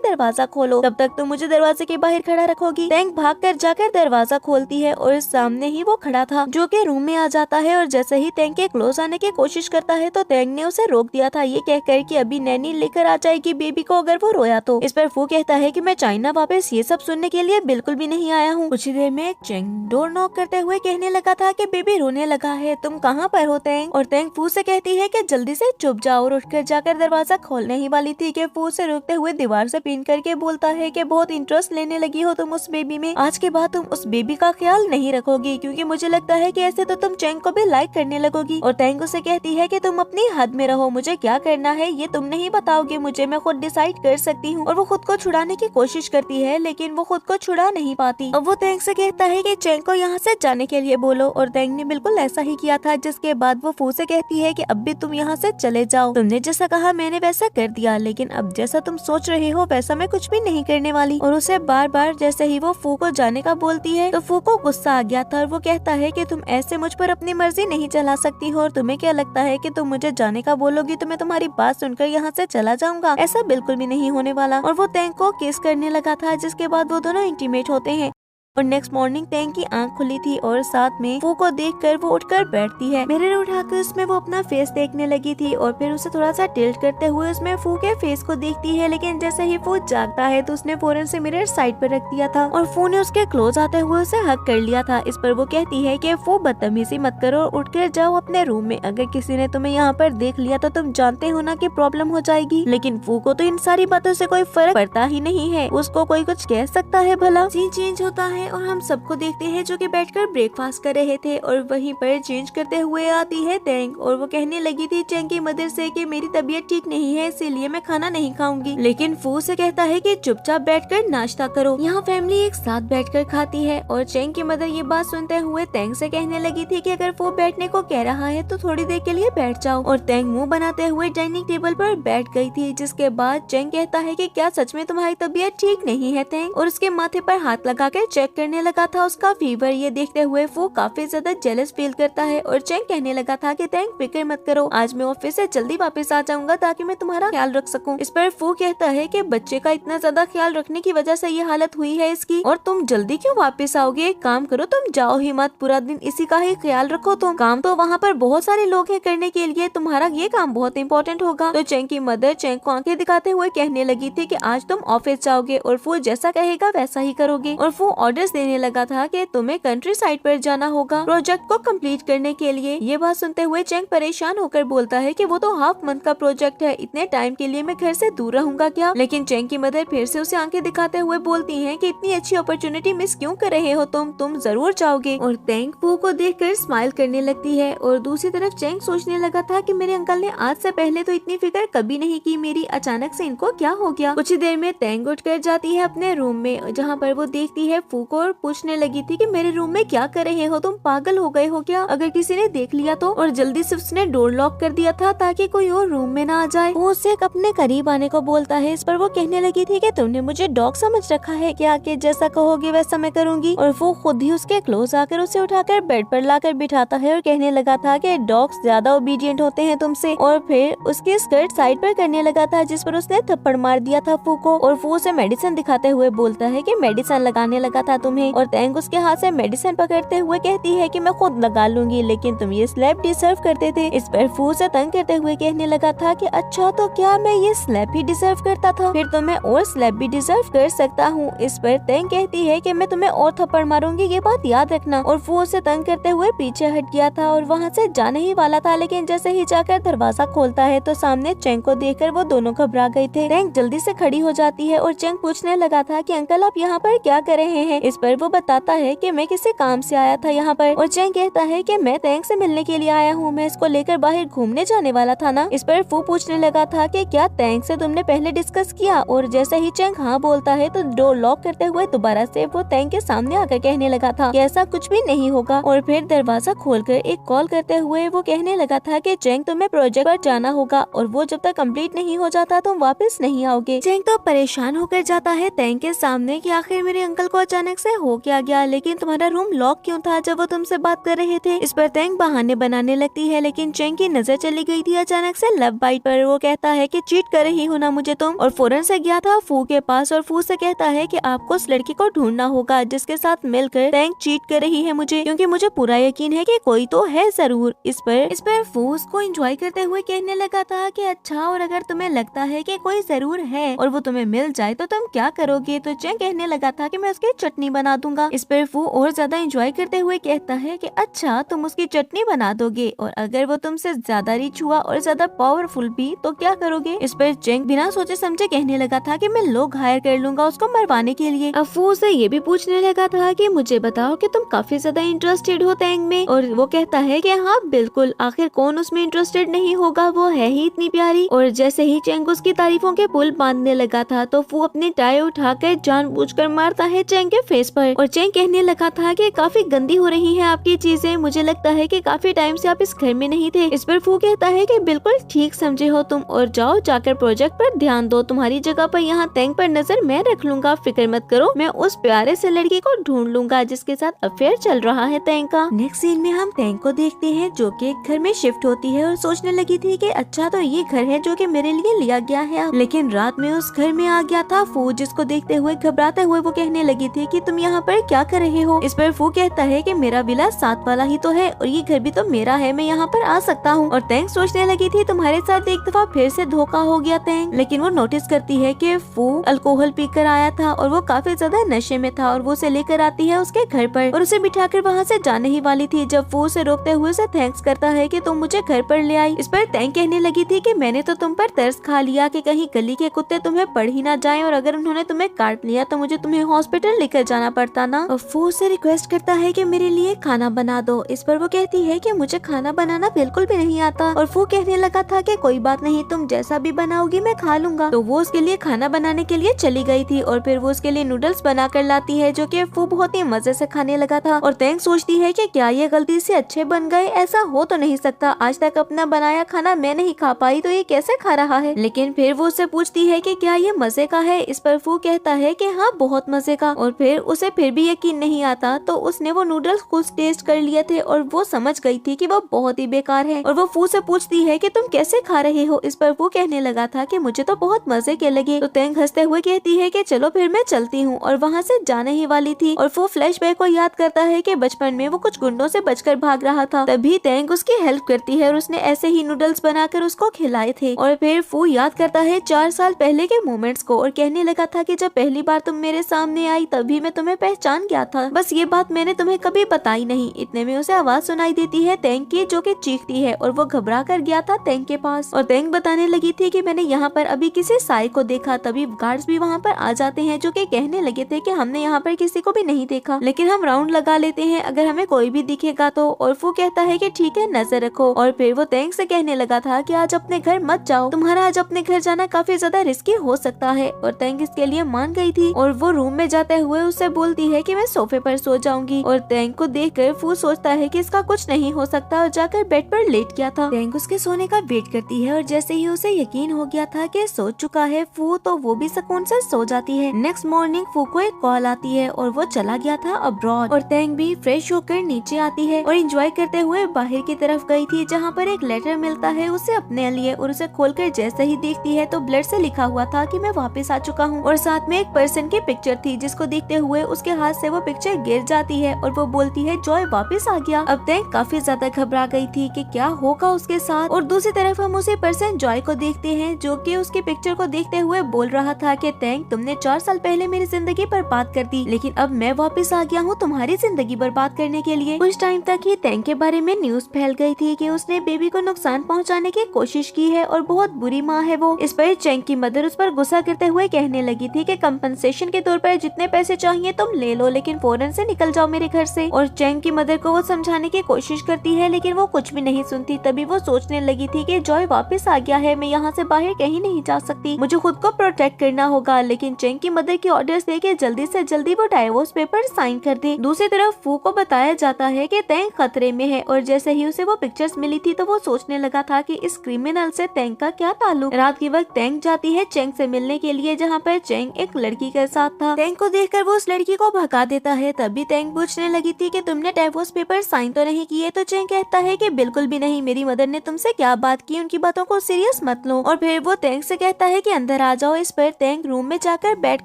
दरवाजा खोलो, तब तक तुम मुझे दरवाजे के बाहर खड़ा रखोगी। तैंग भागकर जाकर दरवाजा खोलती है और सामने ही वो खड़ा था जो कि रूम में आ जाता है। और जैसे ही तैंग के क्लोज आने की कोशिश करता है तो तैंग ने उसे रोक दिया था, ये कहकर कि अभी नैनी लेकर आ जाएगी बेबी को अगर वो रोया तो। इस पर फू कहता है कि मैं चाइना वापस ये सब सुनने के लिए बिल्कुल भी नहीं आया हूँ। कुछ ही देर में चैंग डोर नॉक करते हुए कहने लगा था कि बेबी रोने लगा है, तुम कहाँ पर हो तैंग। और तैंग फू से कहती है कि जल्दी से चुप जाओ और उठकर जाकर दरवाजा खोलने ही वाली थी कि फू से रोकते हुए दीवार से पिन करके बोलता है कि बहुत इंटरेस्ट लेने लगी हो तुम उस बेबी में, आज के बाद तुम उस बेबी का ख्याल नहीं रखोगी क्योंकि मुझे लगता है कि ऐसे तो तुम चैंग को भी लाइक करने लगोगी। और तैंग उसे कहती है कि तुम अपनी हद में रहो, मुझे क्या करना है ये तुम नहीं बताओगे मुझे, मैं खुद डिसाइड कर सकती हूँ। और वो खुद को छुड़ाने की कोशिश करती है लेकिन वो खुद को छुड़ा नहीं पाती। अब वो तैंग से कहता है कि चैंग को यहाँ से जाने के लिए बोलो और तैंग ने बिल्कुल ऐसा ही किया था, जिसके बाद वो फू से कहती है कि अब भी तुम यहाँ से चले जाओ, तुमने जैसा कहा मैंने वैसा कर दिया, लेकिन अब जैसा तुम सोच रहे हो वैसा मैं कुछ भी नहीं करने वाली। और उसे बार बार जैसे ही वो फू को जाने का बोलती है तो फू को गुस्सा आ गया था और वो कहता है कि तुम ऐसे मुझ पर अपनी मर्जी नहीं चला सकती हो और तुम्हें क्या लगता है कि तुम मुझे जाने का बोलोगी तो मैं तुम्हारी बात सुनकर यहाँ से चला जाऊंगा, ऐसा बिल्कुल भी नहीं होने वाला। और वो तैंग को किस करने लगा था, जिसके बाद वो दोनों इंटीमेट होते हैं। और नेक्स्ट मॉर्निंग तैंग की आंख खुली थी और साथ में फू को देखकर वो उठकर बैठती है। मिरर उठाकर उसमें वो अपना फेस देखने लगी थी और फिर उसे थोड़ा सा टिल्ट करते हुए उसमें फू के फेस को देखती है, लेकिन जैसे ही फू जागता है तो उसने फौरन से मिरर साइड पर रख दिया था और फू ने उसके क्लोज आते हुए उसे हक कर लिया था। इस पर वो कहती है कि फू बदतमीजी मत करो और उठकर जाओ अपने रूम में, अगर किसी ने तुम्हें यहाँ पर देख लिया तो तुम जानते हो ना कि प्रॉब्लम हो जाएगी। लेकिन फू को तो इन सारी बातों से कोई फर्क पड़ता ही नहीं है, उसको कोई कुछ कह सकता है भला। सीन चेंज होता है और हम सबको देखते हैं जो कि बैठकर ब्रेकफास्ट कर रहे थे और वहीं पर चेंज करते हुए आती है तैंग और वो कहने लगी थी चैंग की मदर से कि मेरी तबीयत ठीक नहीं है इसीलिए मैं खाना नहीं खाऊंगी, लेकिन फू से कहता है कि चुपचाप बैठकर नाश्ता करो, यहाँ फैमिली एक साथ बैठकर खाती है। और चैंग की मदर ये बात सुनते हुए तैंग से कहने लगी थी कि अगर फू बैठने को कह रहा है तो थोड़ी देर के लिए बैठ जाओ। और तैंग मुंह बनाते हुए डाइनिंग टेबल पर बैठ गई थी, जिसके बाद चैंग कहता है कि क्या सच में तुम्हारी तबीयत ठीक नहीं है तैंग, और उसके माथे पर हाथ लगाकर चेक करने लगा था उसका फीवर। ये देखते हुए फू काफी ज्यादा जेलस फील करता है और चैंग कहने लगा था कि तैंग फिक्र मत करो, आज मैं ऑफिस से जल्दी वापस आ जाऊंगा ताकि मैं तुम्हारा ख्याल रख सकूं। इस पर फू कहता है कि बच्चे का इतना ज्यादा ख्याल रखने की वजह से ये हालत हुई है इसकी, और तुम जल्दी क्यों वापस आओगे, एक काम करो तुम जाओ ही मत, पूरा दिन इसी का ही ख्याल रखो, तुम काम तो वहाँ पर बहुत सारे लोग हैं करने के लिए, तुम्हारा ये काम बहुत इंपॉर्टेंट होगा। तो चैंग की मदर चैंग को आंखें दिखाते हुए कहने लगी थी कि आज तुम ऑफिस जाओगे और फू जैसा कहेगा वैसा ही करोगे। और फू ऑर्डर्स देने लगा था कि तुम्हें कंट्री साइड पर जाना होगा प्रोजेक्ट को कंप्लीट करने के लिए। ये बात सुनते हुए चैंग परेशान होकर बोलता है कि वो तो हाफ मंथ का प्रोजेक्ट है, इतने टाइम के लिए मैं घर से दूर रहूंगा क्या। लेकिन चैंग की मदर फिर से उसे आंखें दिखाते हुए बोलती हैं कि इतनी अच्छी अपॉर्चुनिटी मिस क्यों कर रहे हो तुम जरूर जाओगे। और तैंग फू को देखकर स्माइल करने लगती है और दूसरी तरफ चैंग सोचने लगा था कि मेरे अंकल ने आज से पहले तो इतनी फिक्र कभी नहीं की मेरी, अचानक से इनको क्या हो गया। कुछ ही देर में तैंग उठकर जाती है अपने रूम में, जहाँ पर वो देखती है फू को और पूछने लगी थी कि मेरे रूम में क्या कर रहे हो, तुम पागल हो गए हो क्या, अगर किसी ने देख लिया तो। और जल्दी से उसने डोर लॉक कर दिया था ताकि कोई और रूम में ना आ जाए। वो उससे अपने करीब आने को बोलता है। इस पर वो कहने लगी थी कि तुमने मुझे डॉग समझ रखा है क्या, कि जैसा कहोगे वैसा मैं करूंगी। और वो खुद ही उसके क्लोज आकर उसे उठाकर बेड पर लाकर बिठाता है और कहने लगा था कि डॉग्स ज्यादा ओबीडियंट होते हैं तुमसे। और फिर उसकी स्कर्ट साइड पर करने लगा था, जिस पर उसने थप्पड़ मार दिया था फू को। और वो उसे मेडिसिन दिखाते हुए बोलता है कि मेडिसिन लगाने लगा था तुम्हें। और तैंग उसके हाथ से मेडिसिन पकड़ते हुए कहती है कि मैं खुद लगा लूंगी, लेकिन तुम ये स्लैप डिजर्व करते थे। इस पर फू से तंग करते हुए कहने लगा था कि अच्छा तो क्या मैं ये स्लैप ही डिजर्व करता था, फिर तो मैं और स्लैप भी डिजर्व कर सकता हूँ। इस पर तैंग कहती है कि मैं तुम्हें और थप्पड़ मारूंगी, ये बात याद रखना। और फू उसे तंग करते हुए पीछे हट गया था और वहाँ से जाने ही वाला था, लेकिन जैसे ही जाकर दरवाजा खोलता है तो सामने चेंग को देखकर वो दोनों घबरा गए थे। तैंग जल्दी से खड़ी हो जाती है और चेंग पूछने लगा था कि अंकल आप यहाँ पर क्या कर रहे हैं। इस पर वो बताता है कि मैं किसी काम से आया था यहाँ पर। और चेंग कहता है कि मैं तैंग से मिलने के लिए आया हूँ, मैं इसको लेकर बाहर घूमने जाने वाला था ना। इस पर फू पूछने लगा था कि क्या तैंग से तुमने पहले डिस्कस किया। और जैसे ही चेंग हाँ बोलता है तो डोर लॉक करते हुए दोबारा से वो तैंग के सामने आकर कहने लगा था कि ऐसा कुछ भी नहीं होगा। और फिर दरवाजा खोलकर एक कॉल करते हुए वो कहने लगा था कि चेंग तुम्हें प्रोजेक्ट पर जाना होगा और वो जब तक कंप्लीट नहीं हो जाता तुम वापस नहीं आओगे। चेंग तो परेशान होकर जाता है तैंग के सामने कि आखिर मेरे अंकल को अचानक से हो क्या गया, लेकिन तुम्हारा रूम लॉक क्यों था जब वो तुमसे बात कर रहे थे। इस पर तैंग बहाने बनाने लगती है, लेकिन चेंग की नजर चली गई थी अचानक से लव बाइट पर। वो कहता है कि चीट कर रही हो ना मुझे तुम। और फौरन से गया था फू के पास और फू से कहता है कि आपको उस लड़की को ढूंढना होगा जिसके साथ मिलकर तैंग चीट कर रही है मुझे, क्योंकि मुझे पूरा यकीन है कि कोई तो है जरूर। इस पर फू उसको एंजॉय करते हुए कहने लगा था कि अच्छा और अगर तुम्हें लगता है कि कोई जरूर है और वो तुम्हें मिल जाए तो तुम क्या करोगे। तो चेंग कहने लगा था कि मैं उसकी चटनी बना दूंगा। इस पर फू और ज्यादा एंजॉय करते हुए कहता है कि अच्छा तुम उसकी चटनी बना दोगे और अगर वो तुमसे ज्यादा रिच हुआ और ज्यादा पावरफुल भी तो क्या करोगे। इस पर चेंग बिना सोचे समझे कहने लगा था कि मैं लोग हायर कर लूंगा उसको मरवाने के लिए। अब फू से ये भी पूछने लगा था कि मुझे बताओ कि तुम काफी ज्यादा इंटरेस्टेड हो तैंग में। और वो कहता है कि हाँ बिल्कुल, आखिर कौन उसमें इंटरेस्टेड नहीं होगा, वो है ही इतनी प्यारी। और जैसे ही चेंग उसकी तारीफों के पुल बांधने लगा था तो फू अपनी टाई उठाकर जानबूझकर मारता है चेंग के फेस पर। और चेंग कहने लगा था कि काफी गंदी हो रही है आपकी चीजें, मुझे लगता है कि काफी टाइम से आप इस घर में नहीं थे। इस पर फू कहता है कि बिल्कुल ठीक समझे हो तुम, और जाओ जाकर प्रोजेक्ट पर ध्यान दो, तुम्हारी जगह पर यहाँ तैंग पर नजर मैं रख लूंगा, फिक्र मत करो, मैं उस प्यारे से लड़की को ढूंढ लूंगा जिसके साथ अफेयर चल रहा है तैंग का। नेक्स्ट सीन में हम तैंग को देखते हैं जो कि एक घर में शिफ्ट होती है और सोचने लगी थी कि अच्छा तो ये घर है जो कि मेरे लिए लिया गया है। लेकिन रात में उस घर में आ गया था फू, जिसको देखते हुए घबराते हुए वो कहने लगी थी कि तुम यहाँ पर क्या कर रहे हो। इस पर फू कहता है कि मेरा विला साथ वाला ही तो है और ये घर भी तो मेरा है, मैं यहाँ पर आ सकता हूँ। और तैंग सोचने लगी थी तुम्हारे साथ एक दफा फिर से धोखा हो गया तैंग। लेकिन वो नोटिस करती है कि फू अल्कोहल पीकर आया था और वो काफी ज्यादा नशे में था और वो उसे लेकर आती है उसके घर पर और उसे बिठाकर वहाँ से जाने ही वाली थी जब फू उसे रोकते हुए उसे थैंक्स करता है कि तुम मुझे घर पर ले आई। इस पर तैंग कहने लगी थी कि मैंने तो तुम पर तरस खा लिया कि कहीं गली के कुत्ते तुम्हें पढ़ ही ना जाएं और अगर उन्होंने तुम्हें काट लिया तो मुझे तुम्हें हॉस्पिटल लेकर जाना पड़ता ना। और फू से रिक्वेस्ट करता है कि मेरे लिए खाना बना दो। इस पर वो कहती है कि मुझे खाना बनाना बिल्कुल भी नहीं आता। और फू कहने लगा था कि कोई बात नहीं, तुम जैसा भी बनाओगी मैं खा लूंगा। तो वो उसके लिए खाना बनाने के लिए चली गई थी और फिर वो उसके लिए नूडल्स बना कर लाती है जो कि फू बहुत ही मजे से खाने लगा था। और तैंग सोचती है कि क्या ये गलती से अच्छे बन गए, ऐसा हो तो नहीं सकता, आज तक अपना बनाया खाना मैं नहीं खा पाई तो ये कैसे खा रहा है। लेकिन फिर वो उससे पूछती है कि क्या ये मजे का है। इस पर फू कहता है कि हाँ बहुत मजे का। और फिर उसे फिर भी यकीन नहीं आता तो उसने वो नूडल्स खुद टेस्ट कर लिए थे और वो समझ गई थी कि वो बहुत ही बेकार है। और वो फू से पूछती है कि तुम कैसे खा रहे हो। इस पर वो कहने लगा था कि मुझे तो बहुत मजे के लगे। तो तैंग हंसते हुए कहती है कि चलो फिर मैं चलती हूँ और वहाँ से जाने ही वाली थी। और वो फ्लैशबैक को याद करता है कि बचपन में वो कुछ गुंडों से बचकर भाग रहा था, तभी तैंग उसकी हेल्प करती है और उसने ऐसे ही नूडल्स बनाकर उसको खिलाए थे। और फिर फू याद करता है 4 साल पहले के मोमेंट्स को और कहने लगा था कि जब पहली बार तुम मेरे सामने आई तभी मैं तुम्हें पहचान गया था, बस ये बात मैंने तुम्हें कभी बताई नहीं। इतने में उसे आवाज सुनाई देती है तैंग की जो कि चीखती है और वो घबरा कर गया था तैंग के पास। और तैंग बताने लगी थी कि मैंने यहाँ पर अभी किसी साई को देखा, तभी गार्ड्स भी वहाँ पर आ जाते हैं जो कि कहने लगे थे कि हमने यहाँ पर किसी को भी नहीं देखा, लेकिन हम राउंड लगा लेते हैं अगर हमें कोई भी दिखेगा तो। और वो कहता है कि ठीक है नजर रखो। और फिर वो तैंग से कहने लगा था कि आज अपने घर मत जाओ, तुम्हारा आज अपने घर जाना काफी ज्यादा रिस्की हो सकता है। और तैंग इसके लिए मान गई थी और वो रूम में जाते हुए उस उससे बोलती है कि मैं सोफे पर सो जाऊंगी और टैंग को देखकर फू सोचता है कि इसका कुछ नहीं हो सकता और जाकर बेड पर लेट गया था। टैंग उसके सोने का वेट करती है और जैसे ही उसे यकीन हो गया था कि सो चुका है फू, तो वो भी सुकून से सो जाती है। नेक्स्ट मॉर्निंग फू को एक कॉल आती है और वो चला गया था अब्रॉड और टैंग भी फ्रेश होकर नीचे आती है और एंजॉय करते हुए बाहर की तरफ गई थी, जहाँ पर एक लेटर मिलता है उसे अपने लिए और उसे खोलकर जैसे ही देखती है तो ब्लड से लिखा हुआ था कि मैं वापस आ चुका हूँ और साथ में एक पर्सन की पिक्चर थी, जिसको देखते हुए उसके हाथ से वो पिक्चर गिर जाती है और वो बोलती है जॉय वापस आ गया। अब टैंग काफी ज्यादा घबरा गई थी कि क्या होगा उसके साथ। और दूसरी तरफ हम उसी पर्सन जॉय को देखते हैं जो कि उसकी पिक्चर को देखते हुए बोल रहा था कि टैंग तुमने 4 साल पहले मेरी जिंदगी बर्बाद कर दी, लेकिन अब मैं वापस आ गया हूँ तुम्हारी जिंदगी बर्बाद करने के लिए। कुछ टाइम तक ही टैंग के बारे में न्यूज फैल गई थी कि उसने बेबी को नुकसान पहुँचाने की कोशिश की है और बहुत बुरी माँ है वो। इस पर चैंग की मदर उस पर गुस्सा करते हुए कहने लगी थी कि कंपनसेशन के तौर पर जितने पैसे चाहिए तुम ले लो, लेकिन फौरन से निकल जाओ मेरे घर से। और चैंग की मदर को वो समझाने की कोशिश करती है लेकिन वो कुछ भी नहीं सुनती। तभी वो सोचने लगी थी कि जॉय वापस आ गया है, मैं यहाँ से बाहर कहीं नहीं जा सकती, मुझे खुद को प्रोटेक्ट करना होगा। लेकिन चैंग की मदर की ऑर्डर्स देके जल्दी से जल्दी वो डाइवोर्स पेपर साइन कर दे। दूसरी तरफ फू को बताया जाता है कि टैंग खतरे में है और जैसे ही उसे वो पिक्चर्स मिली थी तो वो सोचने लगा था कि इस क्रिमिनल से टैंग का क्या ताल्लुक। रात के वक्त टैंग जाती है चैंग से मिलने के लिए, जहाँ पर चैंग एक लड़की के साथ था। टैंग को देखकर वो उस लड़की को भगा देता है। तभी टैंग पूछने लगी थी कि तुमने डाइवोर्स पेपर साइन तो नहीं किए? तो चैंग कहता है कि बिल्कुल भी नहीं, मेरी मदर ने तुमसे क्या बात की, उनकी बातों को सीरियस मत लो। और फिर वो टैंग से कहता है कि अंदर आ जाओ। इस पर टैंग रूम में जाकर बैठ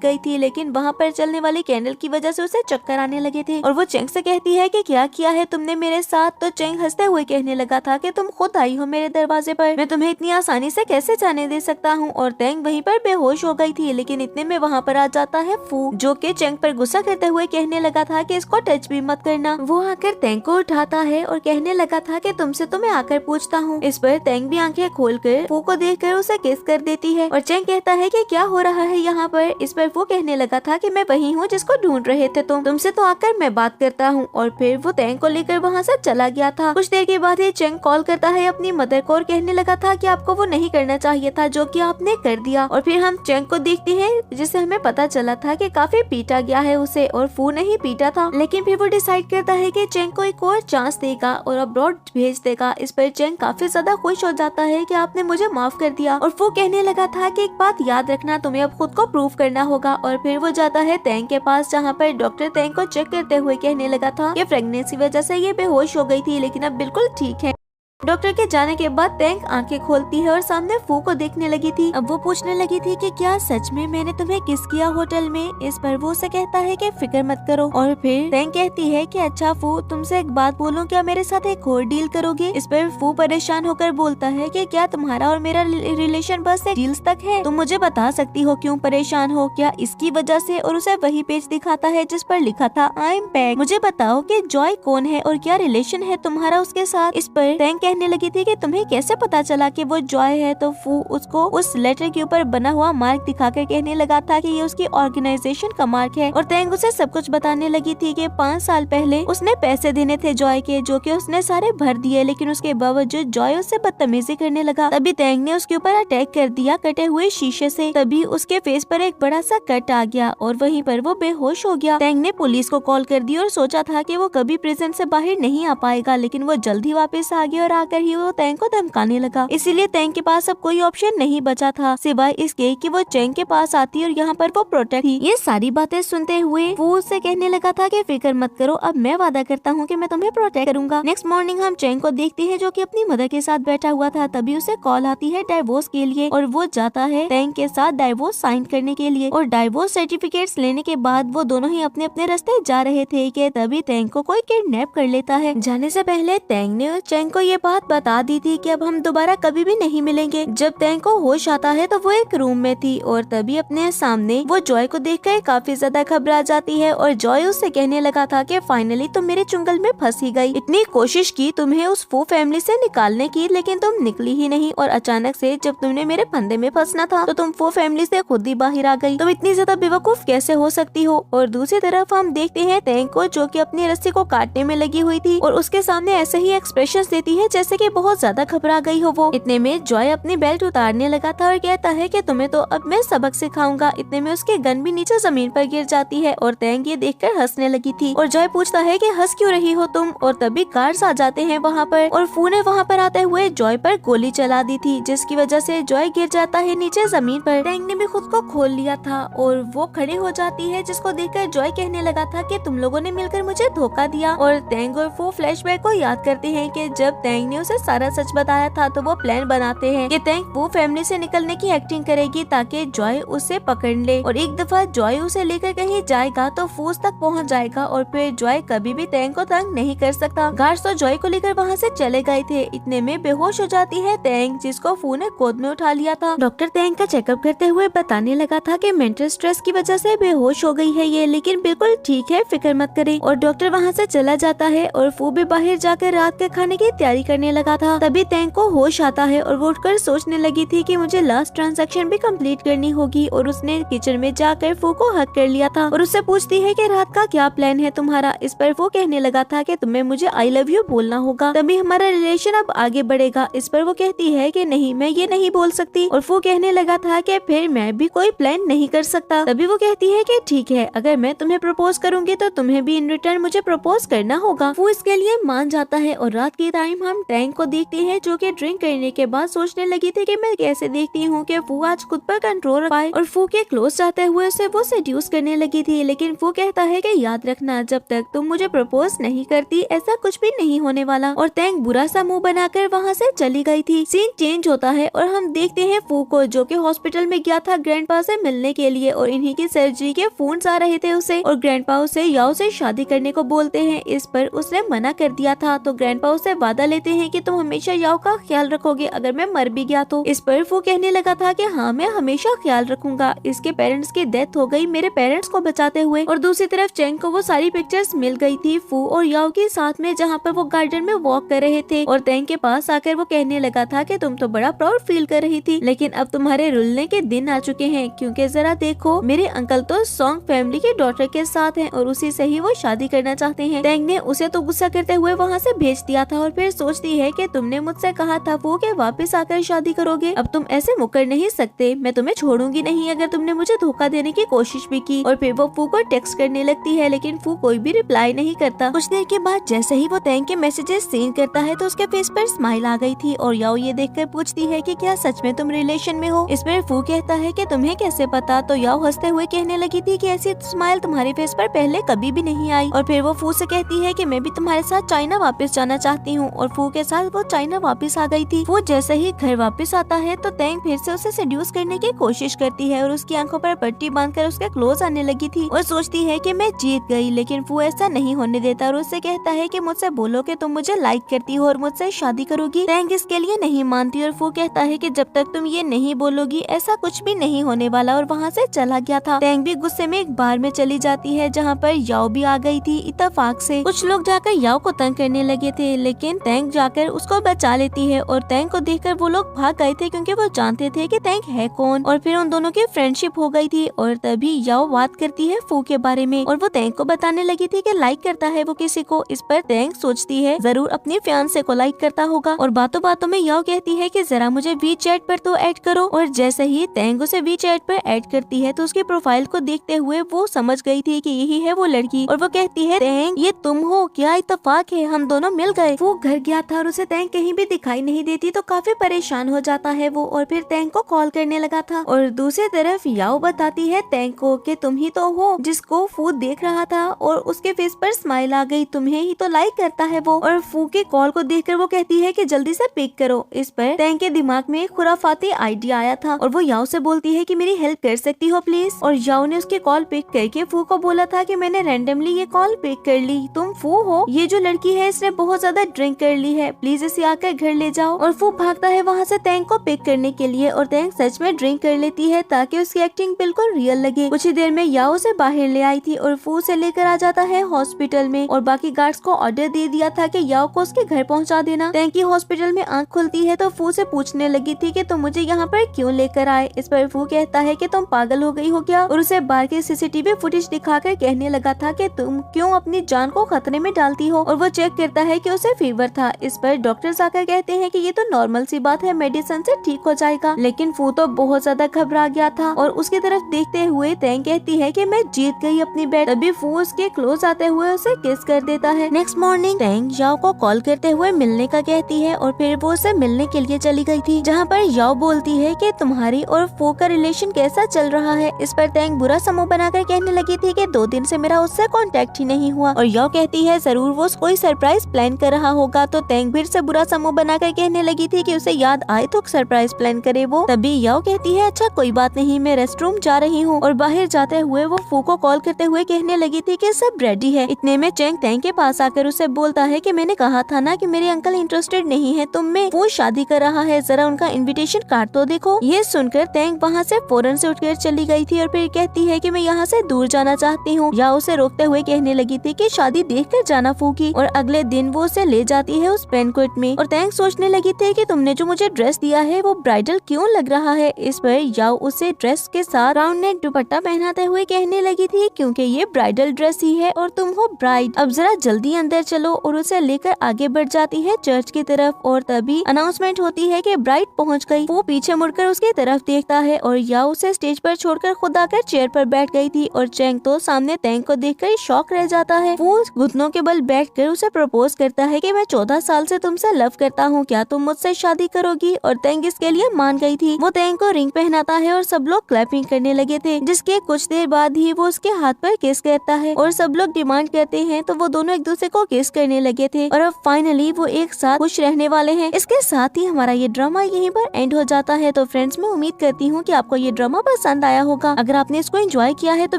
गई थी, लेकिन वहाँ पर चलने वाली कैंडल की वजह से उसे चक्कर आने लगे थे और वो चैंग से कहती है कि क्या किया है तुमने मेरे साथ? तो चैंग हंसते हुए कहने लगा था कि तुम खुद आई हो मेरे दरवाजे पर, मैं तुम्हें इतनी आसानी से कैसे जाने दे सकता हूँ। और टैंग वहीं पर बेहोश हो गई थी, लेकिन इतने में वहाँ पर आ जाता है फू, जो कि चैंग पर गुस्सा करते हुए कहने लगा था कि इसको टच भी मत करना। वो आकर टैंग को उठाता है और कहने लगा था कि तुमसे तो मैं आकर पूछता हूँ। इस पर टैंग भी आंखें खोलकर फू को देखकर उसे किस कर देती है और चैंग कहता है कि क्या हो रहा है यहाँ पर। इस पर वो कहने लगा था कि मैं वही हूँ जिसको ढूंढ रहे थे तुमसे तो आकर मैं बात करता हूँ। और फिर वो टैंग को लेकर वहाँ से चला गया था। कुछ देर के बाद ही चैंग कॉल करता है अपनी मदर को और कहने लगा था कि आपको वो नहीं करना चाहिए था जो कि आपने कर दिया। और फिर हम चैंग को देखते हैं जिससे हमें पता चला था कि काफी पीटा गया है उसे और फू नहीं पीटा था। लेकिन फिर वो डिसाइड करता है कि चैंग को एक और चांस देगा और अब्रॉड भेज देगा। इस पर चैंग काफी ज्यादा खुश हो जाता है कि आपने मुझे माफ कर दिया। और वो कहने लगा था कि एक बात याद रखना, तुम्हें अब खुद को प्रूव करना होगा। और फिर वो जाता है टैंग के पास, जहाँ पर डॉक्टर टैंग को चेक करते हुए कहने लगा था कि प्रेगनेंसी वजह से ये बेहोश हो गई थी, लेकिन अब बिल्कुल ठीक है। डॉक्टर के जाने के बाद टैंग आंखें खोलती है और सामने फू को देखने लगी थी। अब वो पूछने लगी थी कि क्या सच में मैंने तुम्हें किस किया होटल में? इस पर वो उसे कहता है कि फिक्र मत करो। और फिर टैंग कहती है कि अच्छा फू, तुमसे एक बात बोलूं, क्या मेरे साथ एक और डील करोगे? इस पर फू परेशान होकर बोलता है कि क्या तुम्हारा और मेरा रिलेशन बस एक डील्स तक है? तुम मुझे बता सकती हो क्यों परेशान हो, क्या इसकी वजह से? और उसे वही पेज दिखाता है जिस पर लिखा था आई एम बैक। मुझे बताओ कि जॉय कौन है और क्या रिलेशन है तुम्हारा उसके साथ? इस पर टैंग कहने लगी थी कि तुम्हें कैसे पता चला कि वो जॉय है? तो फू उसको उस लेटर के ऊपर बना हुआ मार्क दिखाकर कहने लगा था कि ये उसकी ऑर्गेनाइजेशन का मार्क है। और टैंग उसे सब कुछ बताने लगी थी कि 5 साल पहले उसने पैसे देने थे जॉय के, जो कि उसने सारे भर दिए, लेकिन उसके बावजूद जॉय उससे बदतमीजी करने लगा। तभी टैंग ने उसके ऊपर अटैक कर दिया कटे हुए शीशे से। तभी उसके फेस पर एक बड़ा सा कट आ गया और वहीं पर वो बेहोश हो गया। टैंग ने पुलिस को कॉल कर दी और सोचा था कि वो कभी प्रिजन से बाहर नहीं आ पाएगा, लेकिन वो जल्दी वापस आ गया और आकर ही वो टैंग को धमकाने लगा। इसीलिए टैंग के पास अब कोई ऑप्शन नहीं बचा था सिवाय इसके कि वो चैंग के पास आती और यहाँ पर वो प्रोटेक्ट थी। ये सारी बातें सुनते हुए वो उससे कहने लगा था कि फिक्र मत करो, अब मैं वादा करता हूँ कि मैं तुम्हें प्रोटेक्ट करूंगा। नेक्स्ट मॉर्निंग हम चैंग को देखते हैं जो कि अपनी मदर के साथ बैठा हुआ था। तभी उसे कॉल आती है डाइवोर्स के लिए और वो जाता है टैंग के साथ डाइवोर्स साइन करने के लिए। और डाइवोर्स सर्टिफिकेट्स लेने के बाद वो दोनों ही अपने अपने रास्ते जा रहे थे कि तभी टैंग को कोई किडनैप कर लेता है। जाने से पहले टैंग ने चैंग को ये बात बता दी थी कि अब हम दोबारा कभी भी नहीं मिलेंगे। जब टैंग को होश आता है तो वो एक रूम में थी और तभी अपने सामने वो जॉय को देखकर काफी ज्यादा घबरा जाती है। और जॉय उससे कहने लगा था कि फाइनली तुम मेरे चुंगल में फंस ही गई। इतनी कोशिश की तुम्हें उस फू फैमिली से निकालने की, लेकिन तुम निकली ही नहीं। और अचानक से जब तुमने मेरे फंदे में फंसना था तो तुम फू फैमिली से खुद ही बाहर आ गई। तुम इतनी ज्यादा बेवकूफ कैसे हो सकती हो? और दूसरी तरफ हम देखते हैं टैंग को जो कि अपनी रस्सी को काटने में लगी हुई थी और उसके सामने ऐसे ही एक्सप्रेशंस देती है जैसे कि बहुत ज्यादा घबरा गई हो वो। इतने में जॉय अपनी बेल्ट उतारने लगा था और कहता है कि तुम्हें तो अब मैं सबक सिखाऊंगा। इतने में उसके गन भी नीचे जमीन पर गिर जाती है और तैंग ये देखकर हंसने लगी थी और जॉय पूछता है कि हंस क्यों रही हो तुम, और तभी गार्ड्स आ जाते हैं वहाँ पर और फू ने वहाँ पर आते हुए जॉय पर गोली चला दी थी, जिसकी वजह से जॉय गिर जाता है नीचे जमीन पर। तैंग ने भी खुद को खोल लिया था और वो खड़े हो जाती है, जिसको देखकर जॉय कहने लगा था कि तुम लोगों ने मिलकर मुझे धोखा दिया। और तैंग और फू फ्लैशबैक को याद करते हैं कि जब तैंग ने उसे सारा सच बताया था तो वो प्लान बनाते हैं कि तैंग वो फैमिली से निकलने की एक्टिंग करेगी ताकि जॉय उसे पकड़ ले, और एक दफा जॉय उसे लेकर कहीं जाएगा तो फूस तक पहुंच जाएगा और फिर जॉय कभी भी तैंग को तंग नहीं कर सकता। गार्ड्स तो जॉय को लेकर वहाँ से चले गए थे। इतने में बेहोश हो जाती है तैंग, जिसको फू ने गोद में उठा लिया था। डॉक्टर तैंग का चेकअप करते हुए बताने लगा था कि मेंटल स्ट्रेस की वजह से बेहोश हो गई है ये, लेकिन बिल्कुल ठीक है, फिक्र मत करें। और डॉक्टर वहाँ से चला जाता है और फू भी बाहर जाकर रात के खाने की तैयारी करने लगा था। तभी तैंग को होश आता है और वो उठकर सोचने लगी थी कि मुझे लास्ट ट्रांजैक्शन भी कंप्लीट करनी होगी, और उसने किचन में जाकर फू को हक कर लिया था और उससे पूछती है कि रात का क्या प्लान है तुम्हारा। इस पर वो कहने लगा था कि तुम्हें मुझे आई लव यू बोलना होगा, तभी हमारा रिलेशन अब आगे बढ़ेगा। इस पर वो कहती है कि नहीं, मैं ये नहीं बोल सकती, और वो कहने लगा था कि फिर मैं भी कोई प्लान नहीं कर सकता। तभी वो कहती है कि ठीक है, अगर मैं तुम्हें प्रपोज करूंगी तो तुम्हें भी इन रिटर्न मुझे प्रपोज करना होगा। वो इसके लिए मान जाता है और रात के टाइम हम टैंग को देखते हैं, जो कि ड्रिंक करने के बाद सोचने लगी थी कि मैं कैसे देखती हूँ कि फू आज खुद पर कंट्रोल पाए, और फू के क्लोज जाते हुए उसे वो सेड्यूस करने लगी थी। लेकिन फू कहता है कि याद रखना, जब तक तुम मुझे प्रपोज नहीं करती ऐसा कुछ भी नहीं होने वाला, और तैंग बुरा सा मुंह बनाकर वहाँ से चली गई थी। सीन चेंज होता है और हम देखते हैं फू को, जो कि हॉस्पिटल में गया था ग्रैंडपा से मिलने के लिए, और इन्हीं की सर्जरी के फोन्स आ रहे थे उसे, और ग्रैंडपा उसे याओ से शादी करने को बोलते हैं। इस पर उसने मना कर दिया था, तो ग्रैंडपा उसे वादा लेते हैं कि तुम हमेशा याओ का ख्याल रखोगे अगर मैं मर भी गया तो। इस पर वो कहने लगा था कि हाँ, मैं हमेशा ख्याल रखूंगा। इसके पेरेंट्स की डेथ हो गई मेरे पेरेंट्स को बचाते हुए। और दूसरी तरफ चेंग को वो सारी पिक्चर्स मिल गई थी फू और याओ के साथ में, जहाँ पर वो गार्डन में वॉक कर रहे थे, और तैंग के पास आकर वो कहने लगा था कि तुम तो बड़ा प्राउड फील कर रही थी, लेकिन अब तुम्हारे रुलने के दिन आ चुके हैं, क्योंकि जरा देखो मेरे अंकल तो सॉन्ग फैमिली के डॉटर के साथ हैं और उसी से ही वो शादी करना चाहते हैं। तैंग ने उसे तो गुस्सा करते हुए वहाँ से भेज दिया था, और फिर सोचती है कि तुमने मुझसे कहा था वो कि वापस आकर शादी करोगे, अब तुम ऐसे मुकर नहीं सकते, मैं तुम्हें छोड़ूंगी नहीं अगर तुमने मुझे धोखा देने की कोशिश भी की। और फिर वो फू को टेक्स्ट करने लगती है, लेकिन फू कोई भी रिप्लाई नहीं करता। कुछ देर के बाद जैसे ही वो तैंग के मैसेजेस सेंड करता है तो उसके फेस पर स्माइल आ गई थी, और याओ ये देखकर पूछती है कि क्या सच में तुम रिलेशन में हो। इस पर फू कहता है कि तुम्हें कैसे पता, तो याओ हंसते हुए कहने लगी थी कि ऐसी स्माइल तुम्हारे फेस पर पहले कभी भी नहीं आई। और फिर वो फू से कहती है कि मैं भी तुम्हारे साथ चाइना वापस जाना चाहती हूँ, और फू के साथ वो चाइना वापस आ गई थी। वो जैसे ही घर वापस आता है तो तैंग फिर से उसे सेड्यूस करने की कोशिश करती है, और उसकी आंखों पर पट्टी बांधकर उसके क्लोज आने लगी थी और सोचती है कि मैं जीत गई, लेकिन फू ऐसा नहीं होने देता और उससे कहता है कि मुझसे बोलो कि तुम मुझे लाइक करती हो और मुझसे शादी करोगी। तैंग इसके लिए नहीं मानती और फू कहता है कि जब तक तुम ये नहीं बोलोगी ऐसा कुछ भी नहीं होने वाला, और वहाँ से चला गया था। तैंग भी गुस्से में एक बार में चली जाती है, जहाँ पर याओ भी आ गई थी इत्तेफाक से। कुछ लोग जाकर याओ को तंग करने लगे थे, लेकिन तैंग जाकर उसको बचा लेती है, और तैंग को देखकर वो लोग भाग गए थे क्योंकि वो जानते थे कि तैंग है कौन। और फिर उन दोनों की फ्रेंडशिप हो गई थी, और तभी याओ बात करती है फू के बारे में, और वो तैंग को बताने लगी थी कि लाइक करता है वो किसी को। इस पर तैंग सोचती है जरूर अपनी फियांसे को लाइक करता होगा, और बातों बातों में याओ कहती है कि जरा मुझे वी चैट पर तो ऐड करो। और जैसे ही तैंग उसे वी चैट पर ऐड करती है तो उसकी प्रोफाइल को देखते हुए वो समझ गई थी कि यही है वो लड़की, और वो कहती है तैंग ये तुम हो, क्या इत्तेफाक है, हम दोनों मिल गए। वो घर गया था और उसे तैंग कहीं भी दिखाई नहीं देती, तो काफी परेशान हो जाता है वो, और फिर तैंग को कॉल करने लगा था। और दूसरी तरफ याओ बताती है तैंग को कि तुम ही तो हो जिसको फू देख रहा था, और उसके फेस पर स्माइल आ गई, तुम्हें ही तो लाइक करता है वो। और फू के कॉल को देखकर वो कहती है कि जल्दी से पिक करो। इस पर तैंग के दिमाग में एक खुराफाती आइडिया आया था, और वो याओ से बोलती है कि मेरी हेल्प कर सकती हो प्लीज। और याओ ने उसकी कॉल पिक करके फू को बोला था कि मैंने रैंडमली ये कॉल पिक कर ली, तुम फू हो, ये जो लड़की है इसने बहुत ज्यादा ड्रिंक कर ली है, प्लीज इसे आकर घर ले जाओ। और फू भागता है वहाँ से तैंग को पिक करने के लिए, और तैंग सच में ड्रिंक कर लेती है ताकि उसकी एक्टिंग बिल्कुल रियल लगे। कुछ ही देर में याओ से बाहर ले आई थी और फू से लेकर आ जाता है हॉस्पिटल में, और बाकी गार्ड्स को ऑर्डर दे दिया था कि याओ को उसके घर पहुँचा देना। तैंग की हॉस्पिटल में आँख खुलती है तो फू से पूछने लगी थी कि तुम मुझे यहाँ पर क्यों लेकर आए। इस पर फू कहता है कि तुम पागल हो गई हो क्या, और उसे बाहर के सीसीटीवी फुटेज दिखाकर कहने लगा था कि तुम क्यों अपनी जान को खतरे में डालती हो। और वो चेक करता है कि उसे फीवर था। इस पर डॉक्टर्स आकर कहते हैं कि ये तो नॉर्मल सी बात है, मेडिसिन से ठीक हो जाएगा। लेकिन फू तो बहुत ज्यादा घबरा गया था और उसकी तरफ देखते हुए तैंग कहती है कि मैं जीत गई अपनी बेट। तभी फू उसके क्लोज आते हुए उसे किस कर देता है। नेक्स्ट मॉर्निंग तैंग याओ को कॉल करते हुए मिलने का कहती है और फिर वो उसे मिलने के लिए चली गई थी, जहाँ पर याओ बोलती है कि तुम्हारी और फू का रिलेशन कैसा चल रहा है। इस पर तैंग बुरा समूह बनाकर कहने लगी थी कि 2 दिन से मेरा उससे कांटेक्ट ही नहीं हुआ और याओ कहती है जरूर वो कोई सरप्राइज प्लान कर रहा होगा। तो तैंग फिर से बुरा समूह बनाकर कहने लगी थी कि उसे याद आए तो सरप्राइज प्लान करे वो। तभी याओ कहती है अच्छा कोई बात नहीं, मैं रेस्ट रूम जा रही हूँ। और बाहर जाते हुए वो फू को कॉल करते हुए कहने लगी थी कि सब रेडी है। इतने में चैंग तैंग के पास आकर उसे बोलता है कि मैंने कहा था ना कि मेरे अंकल इंटरेस्टेड नहीं है तुम में, वो शादी कर रहा है, जरा उनका इन्विटेशन कार्ड तो देखो। ये सुनकर तैंग वहाँ से फौरन से उठकर चली गई थी और फिर कहती है कि मैं यहाँ से दूर जाना चाहती हूँ। या उसे रोकते हुए कहने लगी थी कि शादी देखकर जाना फू की। और अगले दिन वो उसे ले जाती है उस बैंक्वेट में और तैंग सोचने लगी थी कि तुमने जो मुझे ड्रेस दिया है वो ब्राइडल क्यों लग रहा है। इस पर याओ उसे ड्रेस के साथ राउंड नेक दुपट्टा पहनाते हुए कहने लगी थी क्योंकि ये ब्राइडल ड्रेस ही है और तुम हो ब्राइड, अब जरा जल्दी अंदर चलो। और उसे लेकर आगे बढ़ जाती है चर्च की तरफ और तभी अनाउंसमेंट होती है कि ब्राइड पहुंच गई। वो पीछे मुड़कर उसकी तरफ देखता है और याओ उसे स्टेज पर छोड़कर खुद आकर चेयर पर बैठ गई थी और चैंग तो सामने तैंग को देखकर शॉक रह जाता है। वो घुटनों के बल बैठकर उसे प्रपोज करता है कि मैं 14 साल से तुमसे लव करता हूँ, क्या तुम मुझसे शादी करोगी। और तैंग इसके लिए मान गई थी। वो तैंग को रिंग पहनाता है और सब लोग क्लैपिंग करने लगे थे, जिसके कुछ देर बाद ही वो उसके हाथ पर किस करता है और सब लोग डिमांड करते हैं तो वो दोनों एक दूसरे को किस करने लगे थे और अब फाइनली वो एक साथ खुश रहने वाले हैं। इसके साथ ही हमारा ये ड्रामा यहीं पर एंड हो जाता है। तो फ्रेंड्स मैं उम्मीद करती हूँ कि आपको ये ड्रामा पसंद आया होगा। अगर आपने इसको एंजॉय किया है तो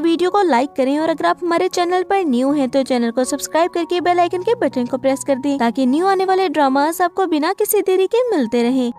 वीडियो को लाइक करें और अगर आप हमारे चैनल पर न्यू हैं तो चैनल को सब्सक्राइब करके बेल आइकन के बटन को प्रेस कर दें ताकि न्यू आने वाले ड्रामास आपको बिना किसी देरी के मिलते रहें।